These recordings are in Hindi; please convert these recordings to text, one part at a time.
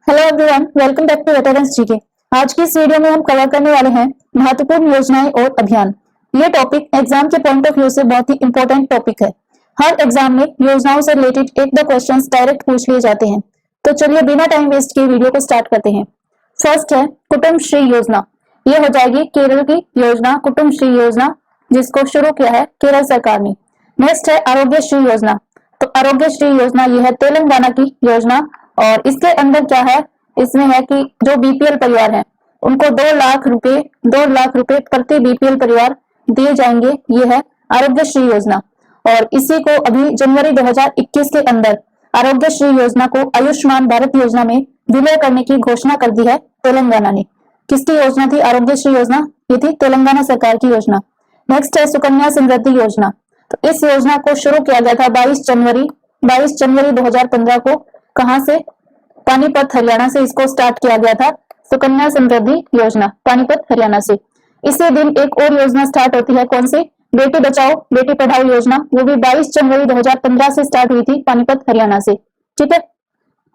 Hello everyone, welcome back to veterans GK. आज की इस वीडियो में हम कवर करने वाले हैं महत्वपूर्ण योजनाएं और अभियान। ये टॉपिक एग्जाम के पॉइंट ऑफ व्यू से बहुत ही इंपॉर्टेंट टॉपिक है। हर एग्जाम में योजनाओं से रिलेटेड एक दो क्वेश्चंस डायरेक्ट पूछ लिए जाते हैं। तो चलिए बिना टाइम वेस्ट किए वीडियो को स्टार्ट करते हैं। फर्स्ट है कुटुंबश्री योजना। ये हो जाएगी केरल की योजना, कुटुंबश्री योजना, जिसको शुरू किया है केरल सरकार ने। नेक्स्ट है आरोग्यश्री योजना। तो आरोग्यश्री योजना ये है तेलंगाना की योजना और इसके अंदर क्या है, इसमें है कि जो बीपीएल परिवार है उनको 2 लाख रुपए प्रति बीपीएल परिवार दिए जाएंगे। ये है आरोग्यश्री योजना और इसी को अभी जनवरी 2021 के अंदर आरोग्यश्री योजना को आयुष्मान भारत योजना में विलय करने की घोषणा कर दी है तेलंगाना ने। किसकी योजना थी आरोग्यश्री योजना? ये थी तेलंगाना सरकार की योजना। नेक्स्ट है सुकन्या समृद्धि योजना। तो इस योजना को शुरू किया गया था 22 जनवरी 2015 को। कहां से? पानीपत हरियाणा से इसको स्टार्ट किया गया था, सुकन्या समृद्धि योजना, पानीपत हरियाणा से। इसी दिन एक और योजना स्टार्ट होती है, कौन सी? बेटी बचाओ बेटी पढ़ाओ योजना। वो भी 22 जनवरी 2015 से स्टार्ट हुई थी पानीपत हरियाणा से। ठीक है।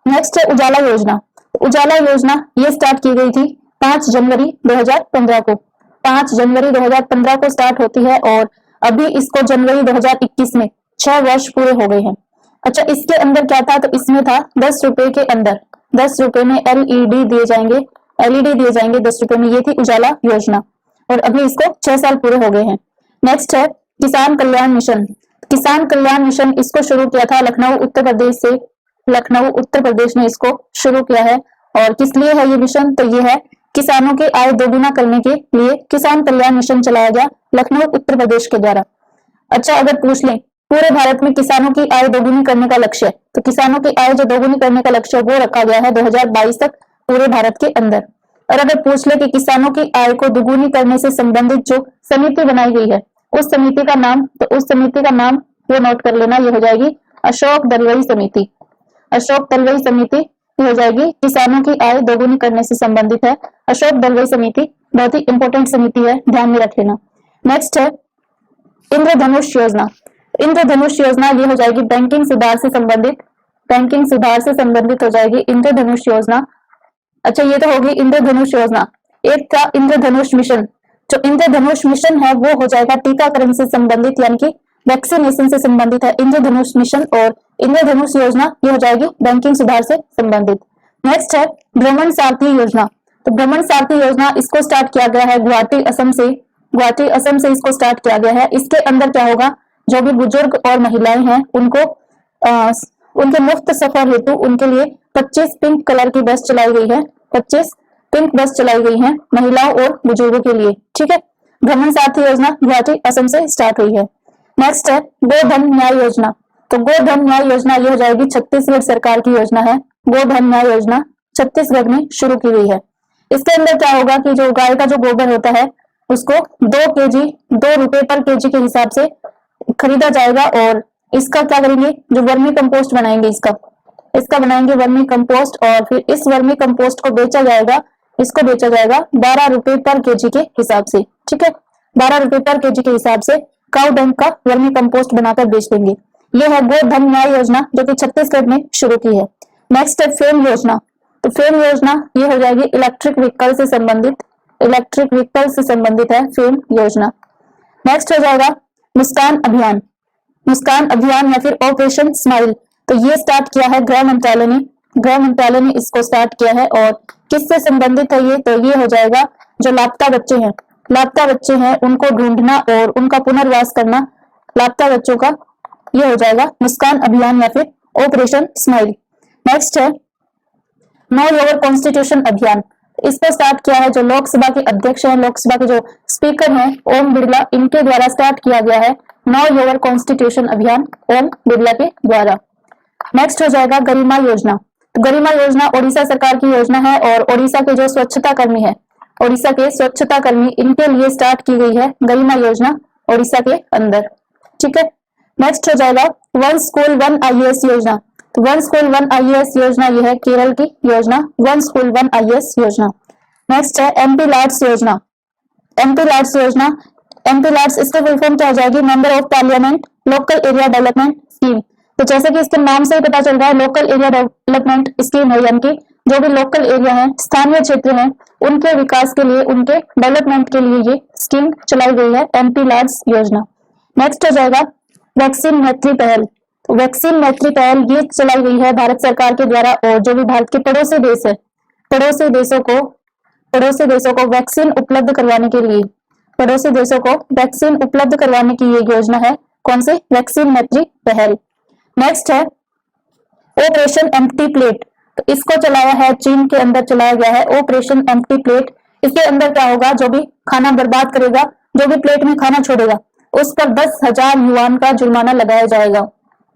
नेक्स्ट है उजाला योजना। उजाला योजना ये स्टार्ट की गई थी 5 जनवरी 2015 को। 5 जनवरी 2015 को स्टार्ट होती है और अभी इसको जनवरी 2021 में 6 वर्ष पूरे हो गए हैं। अच्छा, इसके अंदर क्या था? तो इसमें था 10 रुपए के अंदर 10 रुपए में एलईडी दिए जाएंगे, 10 रुपए में। ये थी उजाला योजना और अभी इसको 6 साल पूरे हो गए हैं। नेक्स्ट है किसान कल्याण मिशन। किसान कल्याण मिशन इसको शुरू किया था लखनऊ उत्तर प्रदेश से। लखनऊ उत्तर प्रदेश ने इसको शुरू किया है और किस लिए है ये मिशन? तो ये है किसानों की आय दोगुना करने के लिए किसान कल्याण मिशन चलाया गया लखनऊ उत्तर प्रदेश के द्वारा। अच्छा, अगर पूछ लें पूरे भारत में किसानों की आय दोगुनी करने का लक्ष्य, तो किसानों की आय जो दोगुनी करने का लक्ष्य वो रखा गया है 2022 तक पूरे भारत के अंदर। और अगर पूछ ले कि किसानों की आय को दोगुनी करने से संबंधित जो समिति बनाई गई है उस समिति का नाम, तो उस समिति का नाम वो नोट कर लेना, ये हो जाएगी अशोक दलवई समिति। अशोक दलवई समिति हो जाएगी, किसानों की आय दोगुनी करने से संबंधित है। अशोक दलवई समिति बहुत ही इंपॉर्टेंट समिति है, ध्यान में रख लेना। नेक्स्ट है इंद्रधनुष योजना। इंद्रधनुष योजना ये हो जाएगी बैंकिंग सुधार से संबंधित हो जाएगी इंद्रधनुष योजना। अच्छा, ये तो होगी इंद्रधनुष योजना। एक था इंद्रधनुष मिशन। जो इंद्रधनुष मिशन है वो हो जाएगा टीकाकरण से संबंधित, यानी कि वैक्सीनेशन से संबंधित है इंद्रधनुष मिशन। और इंद्रधनुष योजना ये हो जाएगी बैंकिंग सुधार से संबंधित। नेक्स्ट है भ्रमण सारथी योजना। तो भ्रमण सारथी योजना इसको स्टार्ट किया गया है गुवाहाटी असम से इसको स्टार्ट किया गया है। इसके अंदर क्या होगा, जो भी बुजुर्ग और महिलाएं हैं उनको उनके मुफ्त सफर हेतु उनके लिए 25 पिंक कलर की बस चलाई गई है। 25 पिंक बस चलाई गई है महिलाओं और बुजुर्गों के लिए। ठीक है। भ्रमण सारथी योजना गुवाहाटी असम से स्टार्ट हुई है। नेक्स्ट है गोधन न्याय योजना। तो गोधन न्याय योजना ये हो जाएगी छत्तीसगढ़ सरकार की योजना है। गोधन न्याय योजना छत्तीसगढ़ में शुरू की गई है। इसके अंदर क्या होगा कि जो गाय का जो गोबर होता है उसको 2 रुपए पर केजी के हिसाब से खरीदा जाएगा और इसका क्या करेंगे, जो वर्मी कंपोस्ट बनाएंगे इसका बनाएंगे वर्मी कंपोस्ट और फिर इस वर्मी कंपोस्ट को बेचा जाएगा 12 रुपए पर केजी के हिसाब से। ठीक है, 12 रुपए पर केजी के हिसाब से काउ डंग का वर्मी कंपोस्ट बनाकर बेच देंगे। यह है गोधन न्याय योजना जो कि छत्तीसगढ़ में शुरू की है। नेक्स्ट है फेम योजना। तो फेम योजना ये हो जाएगी इलेक्ट्रिक व्हीकल से संबंधित है फेम योजना। नेक्स्ट हो जाएगा मुस्कान अभियान या फिर ऑपरेशन स्माइल। तो ये स्टार्ट किया है गृह मंत्रालय ने इसको स्टार्ट किया है। और किससे संबंधित है ये? तो ये हो जाएगा जो लापता बच्चे हैं उनको ढूंढना और उनका पुनर्वास करना, लापता बच्चों का, ये हो जाएगा मुस्कान अभियान या फिर ऑपरेशन स्माइल। नेक्स्ट है नो योर कॉन्स्टिट्यूशन अभियान। इसको स्टार्ट किया है जो लोकसभा के अध्यक्ष हैं, लोकसभा के जो स्पीकर हैं ओम बिरला, इनके द्वारा स्टार्ट किया गया है नो योर कॉन्स्टिट्यूशन अभियान ओम बिरला के द्वारा। नेक्स्ट हो जाएगा गरिमा योजना। तो गरिमा योजना ओडिशा सरकार की योजना है और ओडिशा के जो स्वच्छता कर्मी इनके लिए स्टार्ट की गई है गरिमा योजना ओडिशा के अंदर। ठीक है। नेक्स्ट हो जाएगा वन स्कूल वन आईएएस योजना। तो वन स्कूल वन आईएएस योजना यह है केरल की योजना, वन स्कूल वन आईएएस योजना। नेक्स्ट है एमपी लाड्स योजना। एमपी लाड्स इसका फुल फॉर्म क्या हो जाएगी? Member of parliament local area development scheme. तो जैसे कि इसके नाम से ही पता चल रहा है लोकल एरिया डेवलपमेंट स्कीम है, यानी कि जो भी लोकल एरिया है, स्थानीय क्षेत्र है, उनके विकास के लिए, उनके डेवलपमेंट के लिए ये स्कीम चलाई गई है, एमपी लार्ज योजना। नेक्स्ट हो जाएगा वैक्सीन मैत्री पहल। तो वैक्सीन मैत्री पहल ये चलाई गई है भारत सरकार के द्वारा, और जो भी भारत के पड़ोसी देश है, पड़ोसी देशों को वैक्सीन उपलब्ध करवाने के लिए, पड़ोसी देशों को वैक्सीन उपलब्ध करवाने की ये योजना है। कौन सी? वैक्सीन मैत्री पहल। नेक्स्ट है ऑपरेशन एम्प्टी प्लेट। तो इसको चलाया है, चीन के अंदर चलाया गया है ऑपरेशन एम्प्टी प्लेट। इसके अंदर क्या होगा? जो भी खाना बर्बाद करेगा, जो भी प्लेट में खाना छोड़ेगा, उस पर 10,000 युआन का जुर्माना लगाया जाएगा।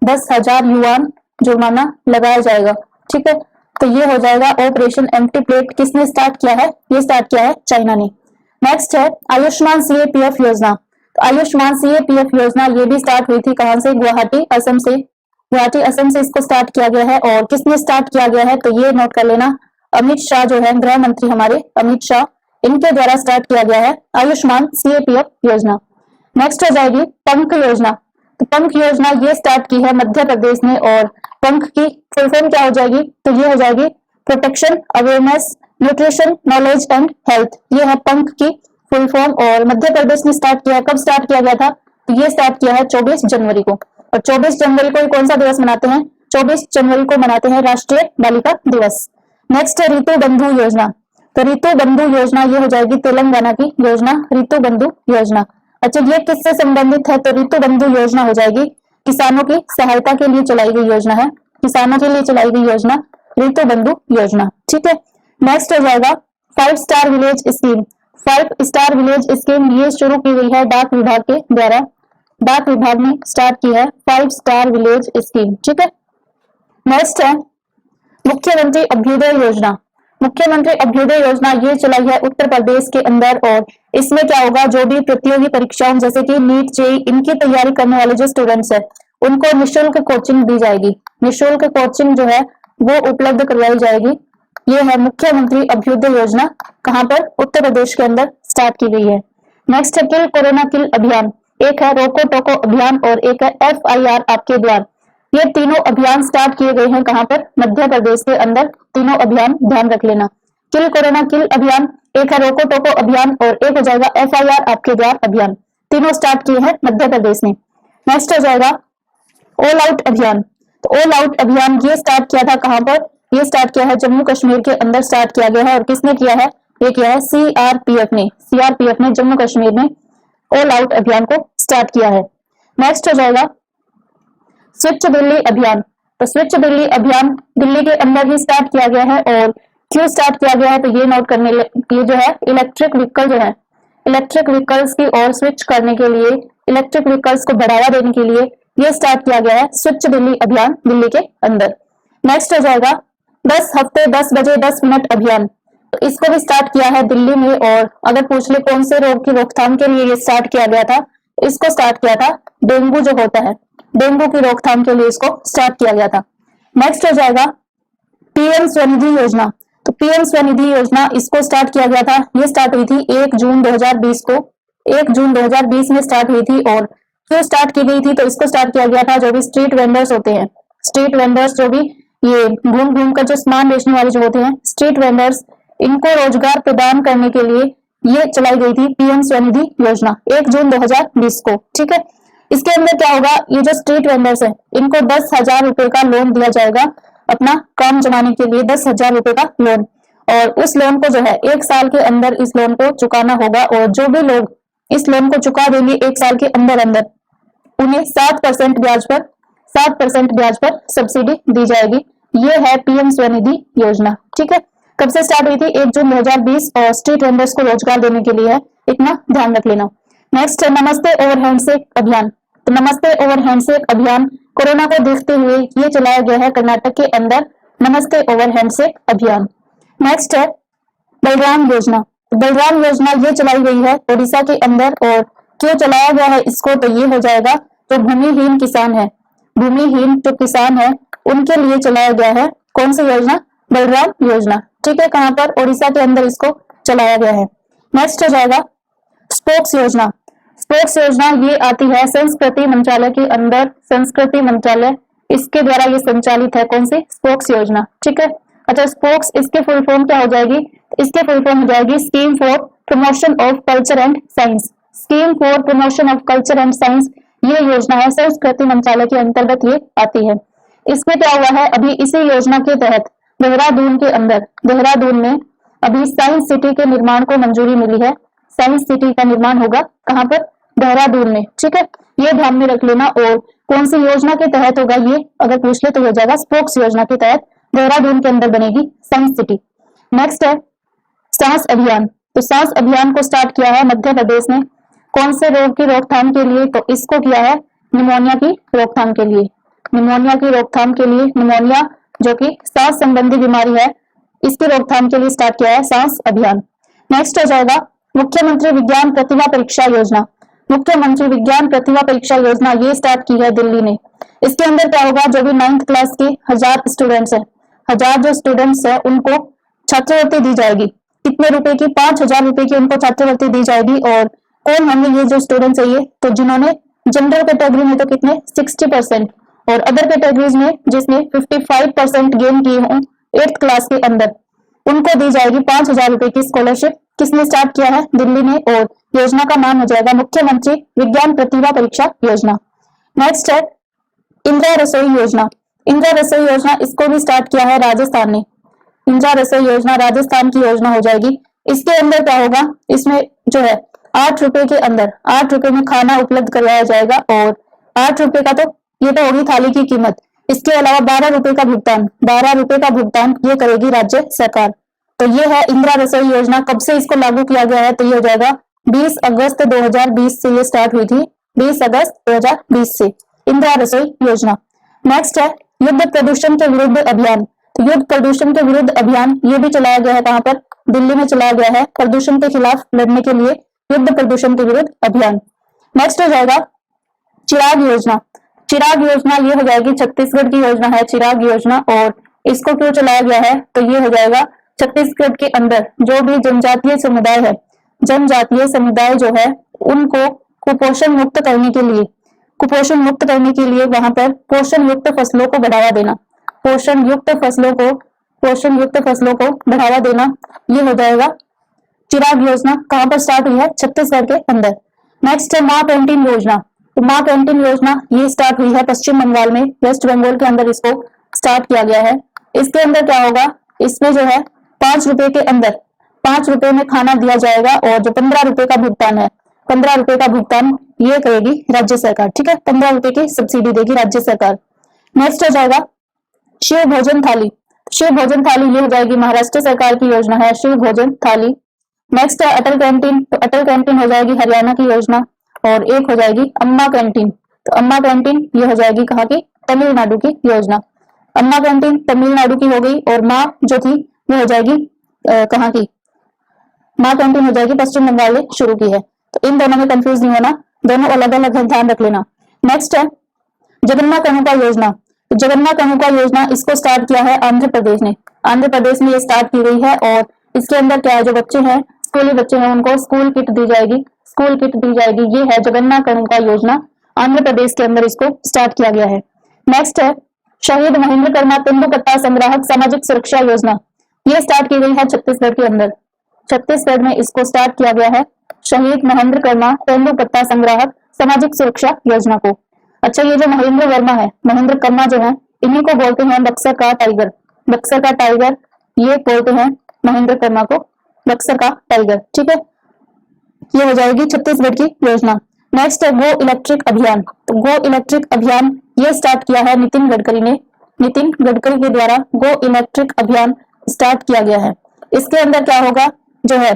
10,000 युआन जुर्माना लगाया जाएगा। ठीक है, तो ये हो जाएगा ऑपरेशन एम्प्टी प्लेट। किसने स्टार्ट किया है? ये स्टार्ट किया है चाइना ने। नेक्स्ट है आयुष्मान सीएपीएफ योजना। तो आयुष्मान सीएपीएफ योजना ये भी स्टार्ट हुई थी कहां से? गुवाहाटी असम से। गुवाहाटी असम से इसको स्टार्ट किया गया है। और किसने स्टार्ट किया गया है? तो ये नोट कर लेना, अमित शाह जो है गृह मंत्री हमारे अमित शाह, इनके द्वारा स्टार्ट किया गया है आयुष्मान सीएपीएफ योजना। नेक्स्ट हो जाएगी पंख योजना। तो पंख योजना ये स्टार्ट की है मध्य प्रदेश ने, और पंख की फुल फॉर्म क्या हो जाएगी? तो ये हो जाएगी protection, awareness, nutrition, knowledge and health. ये है पंख की फुल फॉर्म, और मध्य प्रदेश ने स्टार्ट किया। कब स्टार्ट किया गया था? तो ये स्टार्ट किया है 24 जनवरी को। और 24 जनवरी को कौन सा दिवस मनाते हैं? 24 जनवरी को मनाते हैं राष्ट्रीय बालिका दिवस। नेक्स्ट है ऋतु बंधु योजना। तो ऋतु बंधु योजना ये हो जाएगी तेलंगाना की योजना, ऋतु बंधु योजना। अच्छा, ये किससे संबंधित है? तो ऋतु बंधु योजना हो जाएगी किसानों की सहायता के लिए चलाई गई योजना है, किसानों के लिए चलाई गई योजना ऋतु बंधु योजना। ठीक है, नेक्स्ट हो जाएगा 5 star village scheme. 5 star village scheme ये शुरू की गई है डाक विभाग के द्वारा, डाक विभाग ने स्टार्ट की है 5 स्टार विलेज स्कीम। ठीक है, नेक्स्ट है मुख्यमंत्री अभ्युदय योजना। मुख्यमंत्री अभ्युदय योजना ये चलाई है उत्तर प्रदेश के अंदर, और इसमें क्या होगा? जो भी प्रतियोगी परीक्षाओं जैसे कि नीट, जेईई, इनकी तैयारी करने वाले जो स्टूडेंट्स है, उनको निःशुल्क कोचिंग दी जाएगी। निःशुल्क कोचिंग जो है वो उपलब्ध करवाई जाएगी। ये है मुख्यमंत्री अभ्युदय योजना, कहां पर? उत्तर प्रदेश के अंदर स्टार्ट की गई है। नेक्स्ट है किल कोरोना किल अभियान। एक है रोको टोको अभियान और एक है FIR आपके द्वार। ये तीनों अभियान स्टार्ट किए गए हैं कहां पर? मध्य प्रदेश के अंदर। तीनों अभियान ध्यान रख लेना, किल कोरोना किल अभियान, एक है रोको टोको अभियान और एक हो जाएगा FIR आपके द्वार अभियान। तीनों स्टार्ट किए हैं मध्य प्रदेश ने। नेक्स्ट हो जाएगा ऑल आउट अभियान। तो ऑल आउट अभियान ये स्टार्ट किया था कहां पर? ये स्टार्ट किया है जम्मू कश्मीर के अंदर स्टार्ट किया गया है। और किसने किया है? ये किया है CRPF ने। CRPF ने जम्मू कश्मीर में ऑल आउट अभियान को स्टार्ट किया है। नेक्स्ट हो जाएगा स्वच्छ दिल्ली अभियान। तो स्वच्छ दिल्ली अभियान दिल्ली के अंदर ही स्टार्ट किया गया है। और क्यों स्टार्ट किया गया है? तो ये नोट करने, ये जो है इलेक्ट्रिक व्हीकल जो है, इलेक्ट्रिक व्हीकल्स की ओर स्विच करने के लिए, इलेक्ट्रिक व्हीकल्स को बढ़ावा देने के लिए ये स्टार्ट किया गया है स्वच्छ दिल्ली अभियान दिल्ली के अंदर। नेक्स्ट हो जाएगा 10 हफ्ते 10 बजे 10 मिनट अभियान। तो इसको भी स्टार्ट किया है दिल्ली में। और अगर पूछ ले कौन से रोग की रोकथाम के लिए ये स्टार्ट किया गया था, इसको स्टार्ट किया था डेंगू जो होता है, डेंगू की रोकथाम के लिए इसको स्टार्ट किया गया था। नेक्स्ट हो जाएगा PM स्वनिधि योजना। तो PM स्वनिधि योजना इसको स्टार्ट किया गया था। ये स्टार्ट हुई थी 1 जून 2020 को, 1 जून 2020 में स्टार्ट हुई थी। और क्यों स्टार्ट की गई थी? तो इसको स्टार्ट किया गया था जो भी स्ट्रीट वेंडर्स होते हैं, स्ट्रीट वेंडर्स जो भी ये घूम घूम कर जो सामान बेचने वाले जो होते हैं स्ट्रीट वेंडर्स, इनको रोजगार प्रदान करने के लिए ये चलाई गई थी PM स्वनिधि योजना 1 जून 2020 को। ठीक है, इसके अंदर क्या होगा? ये जो स्ट्रीट वेंडर्स है इनको 10,000 रुपए का लोन दिया जाएगा अपना काम चलाने के लिए, 10,000 रुपए का लोन। और उस लोन को जो है 1 साल के अंदर इस लोन को चुकाना होगा। और जो भी लोग इस लोन को चुका देंगे 1 साल के अंदर अंदर, उन्हें 7% ब्याज पर, 7% ब्याज पर सब्सिडी दी जाएगी। ये है PM स्वनिधि योजना। ठीक है, कब से स्टार्ट हुई थी? 1 जून 2020 और स्ट्रीट वेंडर्स को रोजगार देने के लिए है, इतना ध्यान रख लेना। नेक्स्ट है नमस्ते ओवर हैंडशेक अभियान। तो नमस्ते ओवर हैंडशेक अभियान कोरोना को देखते हुए ये चलाया गया है कर्नाटक के अंदर, नमस्ते ओवर हैंडशेक अभियान। नेक्स्ट है बलराम योजना। बलराम योजना ये चलाई गई है ओडिशा के अंदर। और क्यों चलाया गया है इसको? तो ये हो जाएगा जो भूमिहीन किसान है, भूमिहीन जो किसान है उनके लिए चलाया गया है कौन सी योजना? बलराम योजना। ठीक है, कहां पर? ओडिशा के अंदर इसको चलाया गया है। नेक्स्ट हो जाएगा स्पोक्स योजना। स्पोक्स योजना ये आती है संस्कृति मंत्रालय के अंदर, संस्कृति मंत्रालय इसके द्वारा ये संचालित है कौन सी? स्पोक्स योजना। ठीक है, अच्छा, स्पोक्स इसके फुल फॉर्म क्या हो जाएगी? इसके फुल फॉर्म हो जाएगी scheme for promotion of culture and science. Scheme for promotion of culture and science ये योजना है, संस्कृति मंत्रालय के अंतर्गत ये आती है। इसमें क्या हुआ है, अभी इसी योजना के तहत देहरादून के अंदर, देहरादून में अभी साइंस सिटी के निर्माण को मंजूरी मिली है। साइंस सिटी का निर्माण होगा कहाँ पर? देहरादून में। ठीक है, ये ध्यान में रख लेना। और कौन सी योजना के तहत होगा ये अगर पूछ ले तो हो जाएगा स्पोक्स योजना के तहत देहरादून के अंदर बनेगी साइंस सिटी। नेक्स्ट है सांस अभियान। तो सांस अभियान को स्टार्ट किया है मध्य प्रदेश ने। कौन से रोग की रोकथाम के लिए? तो इसको किया है निमोनिया की रोकथाम के लिए। निमोनिया की रोकथाम के लिए, निमोनिया जो कि सांस संबंधी बीमारी है, इसकी रोकथाम के लिए स्टार्ट किया है सांस अभियान। नेक्स्ट हो जाएगा मुख्यमंत्री विज्ञान प्रतिभा परीक्षा योजना। मुख्यमंत्री विज्ञान प्रतिभा परीक्षा योजना ये स्टार्ट की है दिल्ली ने। इसके अंदर क्या होगा, जो भी 9th क्लास के 1000 स्टूडेंट्स है, 1000 जो स्टूडेंट्स है उनको छात्रवृत्ति दी जाएगी। कितने रुपए की? 5000 रुपए की उनको छात्रवृत्ति दी जाएगी। और कौन होंगे ये जो स्टूडेंट्स है ये? तो जिन्होंने जनरल कैटेगरी में तो कितने 60% और अदर कैटेगरीज में जिसने 55% गेन किए हों 8th क्लास के अंदर, उनको दी जाएगी 5000 रुपए की स्कॉलरशिप। किसने स्टार्ट किया है? दिल्ली ने। और योजना का नाम हो जाएगा मुख्यमंत्री विज्ञान प्रतिभा परीक्षा योजना। नेक्स्ट है इंदिरा रसोई योजना। इंदिरा रसोई योजना इसको भी स्टार्ट किया है राजस्थान ने। इंदिरा रसोई योजना राजस्थान की योजना हो जाएगी। इसके अंदर क्या होगा, इसमें जो है 8 रुपए के अंदर 8 रुपए में खाना उपलब्ध करवाया जाएगा। और 8 रुपए का तो ये तो होगी थाली की कीमत। इसके अलावा 12 रुपए का भुगतान, 12 रुपए का भुगतान ये करेगी राज्य सरकार। तो ये है इंदिरा रसोई योजना। कब से इसको लागू किया गया है? तो ये हो जाएगा 20 अगस्त 2020 से ये स्टार्ट हुई थी, 20 अगस्त 2020 से इंदिरा रसोई योजना। नेक्स्ट है युद्ध प्रदूषण के विरुद्ध अभियान। तो युद्ध प्रदूषण के विरुद्ध अभियान ये भी चलाया गया है। कहाँ पर? दिल्ली में चलाया गया है प्रदूषण के खिलाफ लड़ने के लिए युद्ध प्रदूषण के विरुद्ध अभियान। नेक्स्ट हो जाएगा चिराग योजना। चिराग योजना ये हो जाएगी छत्तीसगढ़ की योजना है चिराग योजना। और इसको क्यों चलाया गया है? तो ये हो जाएगा छत्तीसगढ़ के अंदर जो भी जनजातीय समुदाय है, जनजातीय समुदाय जो है उनको कुपोषण मुक्त करने के लिए, कुपोषण मुक्त करने के लिए वहां पर पोषण युक्त फसलों को बढ़ावा देना, पोषण युक्त फसलों को बढ़ावा देना, ये हो जाएगा चिराग योजना। कहां पर स्टार्ट हुई है? छत्तीसगढ़ के अंदर। नेक्स्ट है माँ कैंटीन योजना। तो माँ कैंटीन योजना ये स्टार्ट हुई है पश्चिम बंगाल में, वेस्ट बंगाल के अंदर इसको स्टार्ट किया गया है। इसके अंदर क्या होगा, इसमें जो है 5 रुपए के अंदर 5 रुपए में खाना दिया जाएगा। और जो 15 रुपए का भुगतान है, 15 रुपए का भुगतान ये करेगी राज्य सरकार। ठीक है, 15 रुपए की सब्सिडी देगी राज्य सरकार। नेक्स्ट हो जाएगा शिव भोजन थाली। शिव भोजन थाली ये हो जाएगी महाराष्ट्र सरकार की योजना है शिव भोजन थाली। नेक्स्ट है अटल कैंटीन। तो अटल कैंटीन हो जाएगी हरियाणा की योजना। और एक हो जाएगी अम्मा कैंटीन। तो अम्मा कैंटीन ये हो जाएगी कहाँ की? तमिलनाडु की योजना। अम्मा कैंटीन तमिलनाडु की हो गई। और माँ जो थी वो हो जाएगी कहाँ की? माँ कैंटीन हो जाएगी पश्चिम बंगाल ने शुरू की है। तो इन दोनों में कंफ्यूज नहीं होना, दोनों अलग अलग है, ध्यान रख लेना। नेक्स्ट है जगन्नाथ कनुका योजना। तो जगन्नाथ कनुका योजना इसको स्टार्ट किया है आंध्र प्रदेश ने। आंध्र प्रदेश में ये स्टार्ट की गई है। और इसके अंदर क्या है, जो बच्चे हैं स्कूली बच्चे हैं उनको स्कूल किट दी जाएगी, स्कूल किट दी जाएगी। ये है जगन्नाथ कनुका योजना, आंध्र प्रदेश के अंदर इसको स्टार्ट किया गया है। नेक्स्ट है शहीद महेंद्र कर्मा तेंदुपत्ता संग्राहक सामाजिक सुरक्षा योजना। ये स्टार्ट की गई है छत्तीसगढ़ के अंदर। छत्तीसगढ़ में इसको स्टार्ट किया गया है शहीद महेंद्र कर्मा तेंदुपत्ता संग्राहक सामाजिक सुरक्षा योजना को। अच्छा, ये जो महेंद्र वर्मा है, महेंद्र कर्मा जो है, इन्हीं को बोलते हैं बक्सर का टाइगर। बक्सर का टाइगर ये बोलते हैं महेंद्र कर्मा को, बक्सर का टाइगर। ठीक है, ये हो जाएगी छत्तीसगढ़ की योजना। नेक्स्ट है गो इलेक्ट्रिक अभियान। तो गो इलेक्ट्रिक अभियान ये स्टार्ट किया है नितिन गडकरी ने। नितिन गडकरी के द्वारा गो इलेक्ट्रिक अभियान स्टार्ट किया गया है। इसके अंदर क्या होगा, जो है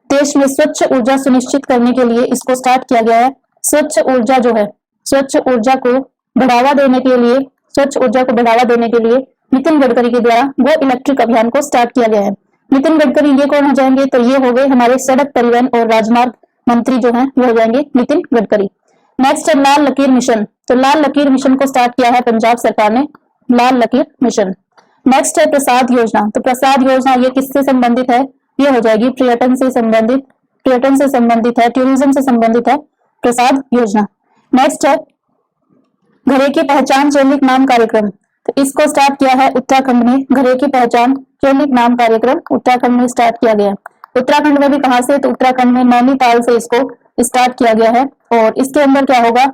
देश में स्वच्छ ऊर्जा सुनिश्चित करने के लिए इसको स्टार्ट किया गया है। स्वच्छ ऊर्जा जो है, स्वच्छ ऊर्जा को बढ़ावा देने के लिए, स्वच्छ ऊर्जा को बढ़ावा देने के लिए नितिन गडकरी के द्वारा गो इलेक्ट्रिक अभियान को स्टार्ट किया गया है। नितिन गडकरी ये कौन हो जाएंगे, तो ये हो गए हमारे सड़क परिवहन और राजमार्ग मंत्री जो हैं वो हो जाएंगे नितिन गडकरी। नेक्स्ट है लाल लकीर मिशन। तो लाल लकीर मिशन को स्टार्ट किया है पंजाब सरकार ने, लाल लकीर मिशन। नेक्स्ट है प्रसाद योजना। तो प्रसाद योजना ये किससे संबंधित है, ये हो जाएगी पर्यटन से संबंधित, पर्यटन से संबंधित है, टूरिज्म से संबंधित है प्रसाद योजना। नेक्स्ट है घरे की पहचान चयनित नाम कार्यक्रम। तो तो इसको स्टार्ट किया है उत्तराखंड में। घरे की पहचान क्लिनिक नाम कार्यक्रम उत्तराखंड में स्टार्ट किया गया। उत्तराखंड में भी कहां से, तो उत्तराखंड में नैनीताल से इसको स्टार्ट किया गया है। और इसके अंदर क्या होगा,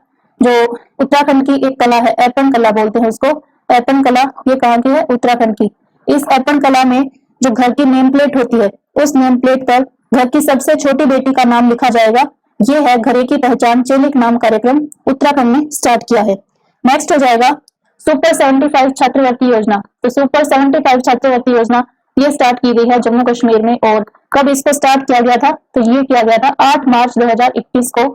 जो उत्तराखंड की एक कला है, ऐपन कला बोलते हैं उसको, ऐपन कला, ये कहाँ की है, उत्तराखंड की। इस ऐपन कला में जो घर की नेम प्लेट होती है, उस नेम प्लेट पर घर की सबसे छोटी बेटी का नाम लिखा जाएगा। ये है घरे की पहचान चेलिक नाम कार्यक्रम उत्तराखंड ने स्टार्ट किया है। नेक्स्ट हो जाएगा सुपर 75 छात्रवृत्ति योजना। तो सुपर 75 छात्रवृत्ति योजना ये स्टार्ट की गई है जम्मू कश्मीर में। और कब इसको स्टार्ट किया गया था, तो ये किया गया था 8 मार्च 2021 को।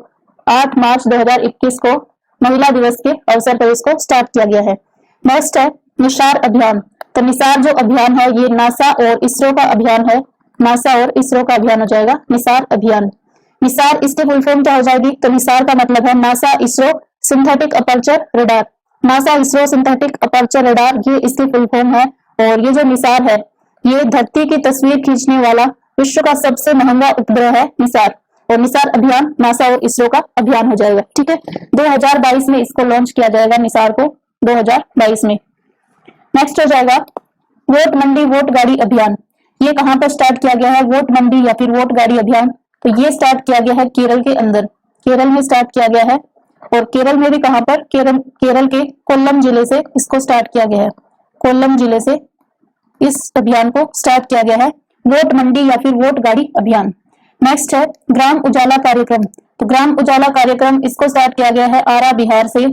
8 मार्च 2021 को महिला दिवस के अवसर पर इसको स्टार्ट किया गया है। नेक्स्ट है निसार अभियान। तो निसार जो अभियान है ये नासा और इसरो का अभियान है। नासा और इसरो का अभियान हो जाएगा निसार अभियान। निसार इसके फुल फॉर्म क्या हो जाएगी, तो निसार का मतलब है NASA ISRO synthetic aperture radar. NASA ISRO synthetic aperture radar, ये इसकी फुल फॉर्म है। और ये जो निसार है ये धरती की तस्वीर खींचने वाला विश्व का सबसे महंगा उपग्रह है निसार। और निसार अभियान नासा और इसरो का अभियान हो जाएगा। ठीक है, 2022 में इसको लॉन्च किया जाएगा निसार को, 2022 में। नेक्स्ट हो जाएगा वोट मंडी वोट गाड़ी अभियान। ये कहां पर स्टार्ट किया गया है, वोट मंडी या फिर वोट गाड़ी अभियान, तो ये स्टार्ट किया गया है केरल के अंदर। केरल में स्टार्ट किया गया है। और केरल में भी कहां पर, केरल के कोल्लम जिले से इसको स्टार्ट किया गया है। कोल्लम जिले से इस अभियान को स्टार्ट किया गया है, वोट मंडी या फिर वोट गाड़ी अभियान। नेक्स्ट है ग्राम उजाला कार्यक्रम। तो ग्राम उजाला कार्यक्रम इसको स्टार्ट किया गया है आरा बिहार से।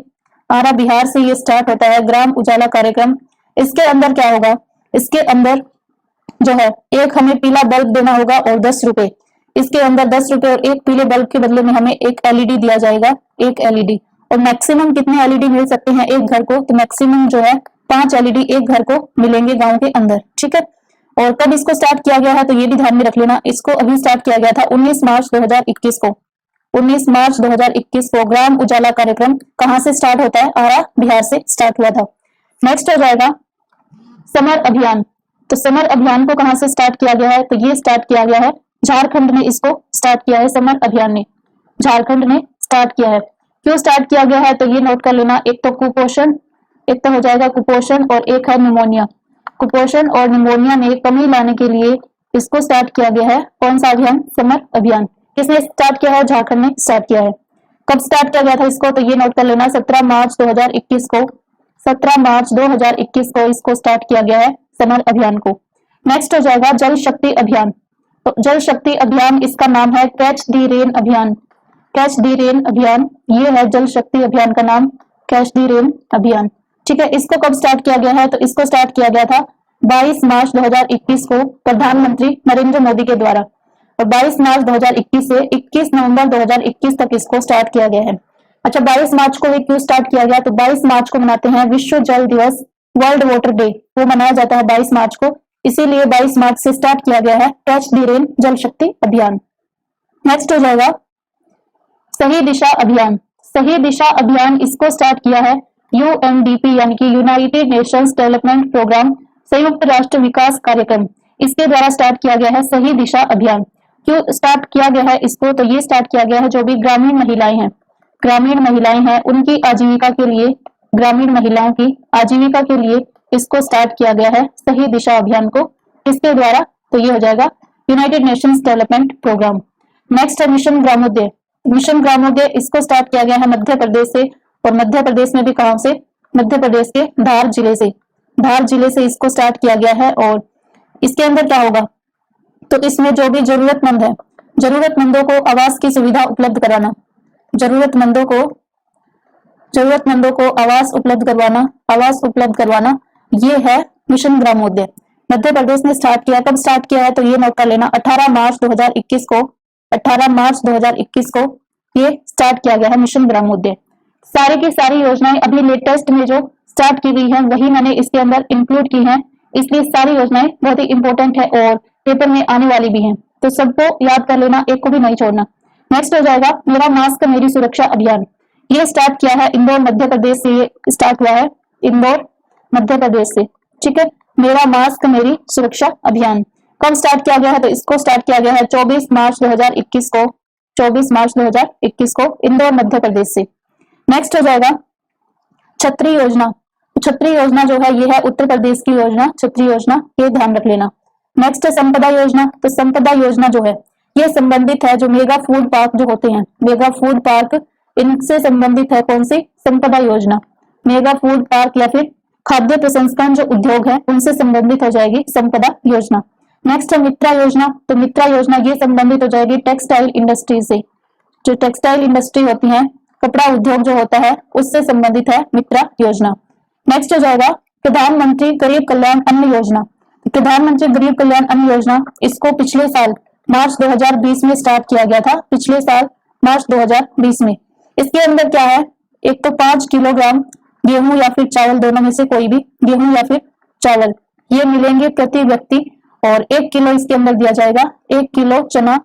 आरा बिहार से ये स्टार्ट होता है ग्राम उजाला कार्यक्रम। इसके अंदर क्या होगा, इसके अंदर जो है एक हमें पीला बल्ब देना होगा और 10 रुपए। इसके अंदर 10 रुपए और एक पीले बल्ब के बदले में हमें एक एलईडी दिया जाएगा, एक एलईडी। और मैक्सिमम कितने एलईडी मिल सकते हैं एक घर को, तो मैक्सिमम जो है 5 एलईडी एक घर को मिलेंगे गांव के अंदर। ठीक है, और कब इसको स्टार्ट किया गया है, तो ये भी ध्यान में रख लेना। इसको अभी स्टार्ट किया गया था 19 मार्च 2021 को। 19 मार्च 2021 को ग्राम उजाला कार्यक्रम कहां से स्टार्ट होता है, आरा बिहार से स्टार्ट हुआ था। नेक्स्ट हो जाएगा समर अभियान। तो समर अभियान को कहां से स्टार्ट किया गया है, तो ये स्टार्ट किया गया है झारखंड में। इसको स्टार्ट किया है समर अभियान ने, झारखंड ने स्टार्ट किया है। क्यों स्टार्ट किया गया है, तो ये नोट कर लेना। एक तो कुपोषण, एक तो हो जाएगा कुपोषण, और एक है निमोनिया। कुपोषण और निमोनिया में कमी लाने के लिए इसको स्टार्ट किया गया है। कौन सा अभियान, समर अभियान। किसने स्टार्ट किया है, झारखंड ने स्टार्ट किया है। कब स्टार्ट किया गया था इसको, तो ये नोट कर लेना 17 मार्च 2021 को। 17 मार्च 2021 को इसको स्टार्ट किया गया है समर अभियान को। नेक्स्ट हो जाएगा जल शक्ति अभियान। तो जल शक्ति अभियान इसका नाम है कैच दी रेन अभियान। कैच दी रेन अभियान, ये है जल शक्ति अभियान का नाम, कैच दी रेन अभियान। ठीक है, इसको कब स्टार्ट किया गया है, तो इसको स्टार्ट किया गया था 22 मार्च 2021 को प्रधानमंत्री नरेंद्र मोदी के द्वारा। और 22 मार्च 2021 से 21 नवंबर 2021 तक इसको स्टार्ट किया गया है। अच्छा, 22 मार्च को ये क्यों स्टार्ट किया गया, तो 22 मार्च को मनाते हैं विश्व जल दिवस, वर्ल्ड वाटर डे, वो मनाया जाता है 22 मार्च को। इसीलिए 22 मार्च से स्टार्ट किया गया है कैच दी रेन जल शक्ति अभियान। नेक्स्ट हो जाएगा सही दिशा अभियान। सही दिशा अभियान इसको स्टार्ट किया है यूएनडीपी यानी कि यूनाइटेड नेशंस डेवलपमेंट प्रोग्राम, संयुक्त राष्ट्र विकास कार्यक्रम, इसके द्वारा स्टार्ट किया गया है सही दिशा अभियान। क्यों स्टार्ट किया गया है इसको, तो ये स्टार्ट किया गया है जो भी ग्रामीण महिलाएं हैं, ग्रामीण महिलाएं हैं उनकी आजीविका के लिए, ग्रामीण महिलाओं की आजीविका के लिए इसको स्टार्ट किया गया है सही दिशा अभियान को। इसके द्वारा, तो ये हो जाएगा United Nations Development Programme. Next है मिशन ग्रामोदय। मिशन ग्रामोदय इसको स्टार्ट किया गया है मध्य प्रदेश से। और मध्य प्रदेश में भी कहां से, मध्य प्रदेश के धार जिले से, धार जिले से इसको स्टार्ट किया गया है। और इसके अंदर क्या होगा, तो इसमें जो भी जरूरतमंद है, जरूरतमंदों को आवास की सुविधा उपलब्ध कराना, जरूरतमंदों को आवास उपलब्ध करवाना, आवास उपलब्ध करवाना, ये है मिशन ग्रामोदय। मध्य प्रदेश ने स्टार्ट किया, कब स्टार्ट किया है, तो ये नोट कर लेना 18 मार्च 2021 को। 18 मार्च 2021 को ये स्टार्ट किया गया है मिशन ग्रामोदय। सारी की सारी योजनाएं अभी लेटेस्ट में जो स्टार्ट की गई है वही मैंने इसके अंदर इंक्लूड की हैं, इसलिए सारी योजनाएं बहुत ही इंपॉर्टेंट है और पेपर में आने वाली भी हैं, तो सबको याद कर लेना, एक को भी नहीं छोड़ना। नेक्स्ट हो जाएगा मेरा मास्क मेरी सुरक्षा अभियान। ये स्टार्ट किया है इंदौर मध्य प्रदेश से, ये स्टार्ट हुआ है इंदौर मध्य प्रदेश से। ठीक है, मेरा मास्क मेरी सुरक्षा अभियान कब स्टार्ट किया गया है, तो इसको स्टार्ट किया गया है 24 मार्च 2021 को। 24 मार्च 2021 को इंदौर मध्य प्रदेश से। नेक्स्ट हो जाएगा छतरी योजना। छतरी योजना जो है ये है उत्तर प्रदेश की योजना, छतरी योजना, ये ध्यान रख लेना। नेक्स्ट है संपदा योजना। तो संपदा योजना जो है ये संबंधित है जो मेगा फूड पार्क जो होते हैं, मेगा फूड पार्क, इनसे संबंधित है कौन सी? संपदा योजना। मेगा फूड पार्क या फिर खाद्य प्रसंस्करण जो उद्योग है उनसे संबंधित हो जाएगी संपदा योजना। नेक्स्ट है मित्रा योजना। तो मित्रा योजना ये संबंधित हो जाएगी टेक्सटाइल इंडस्ट्री से, जो टेक्सटाइल इंडस्ट्री होती है, कपड़ा उद्योग जो होता है उससे संबंधित है मित्रा योजना। नेक्स्ट हो जाएगा प्रधानमंत्री गरीब कल्याण अन्न योजना। प्रधानमंत्री गरीब कल्याण अन्न योजना इसको पिछले साल मार्च 2020 में स्टार्ट किया गया था, पिछले साल मार्च 2020 में। इसके अंदर क्या है? एक तो 5 किलोग्राम गेहूं या फिर चावल, दोनों में से कोई भी, गेहूं या फिर चावल, ये मिलेंगे प्रति व्यक्ति, और 1 किलो इसके अंदर दिया जाएगा, 1 किलो चना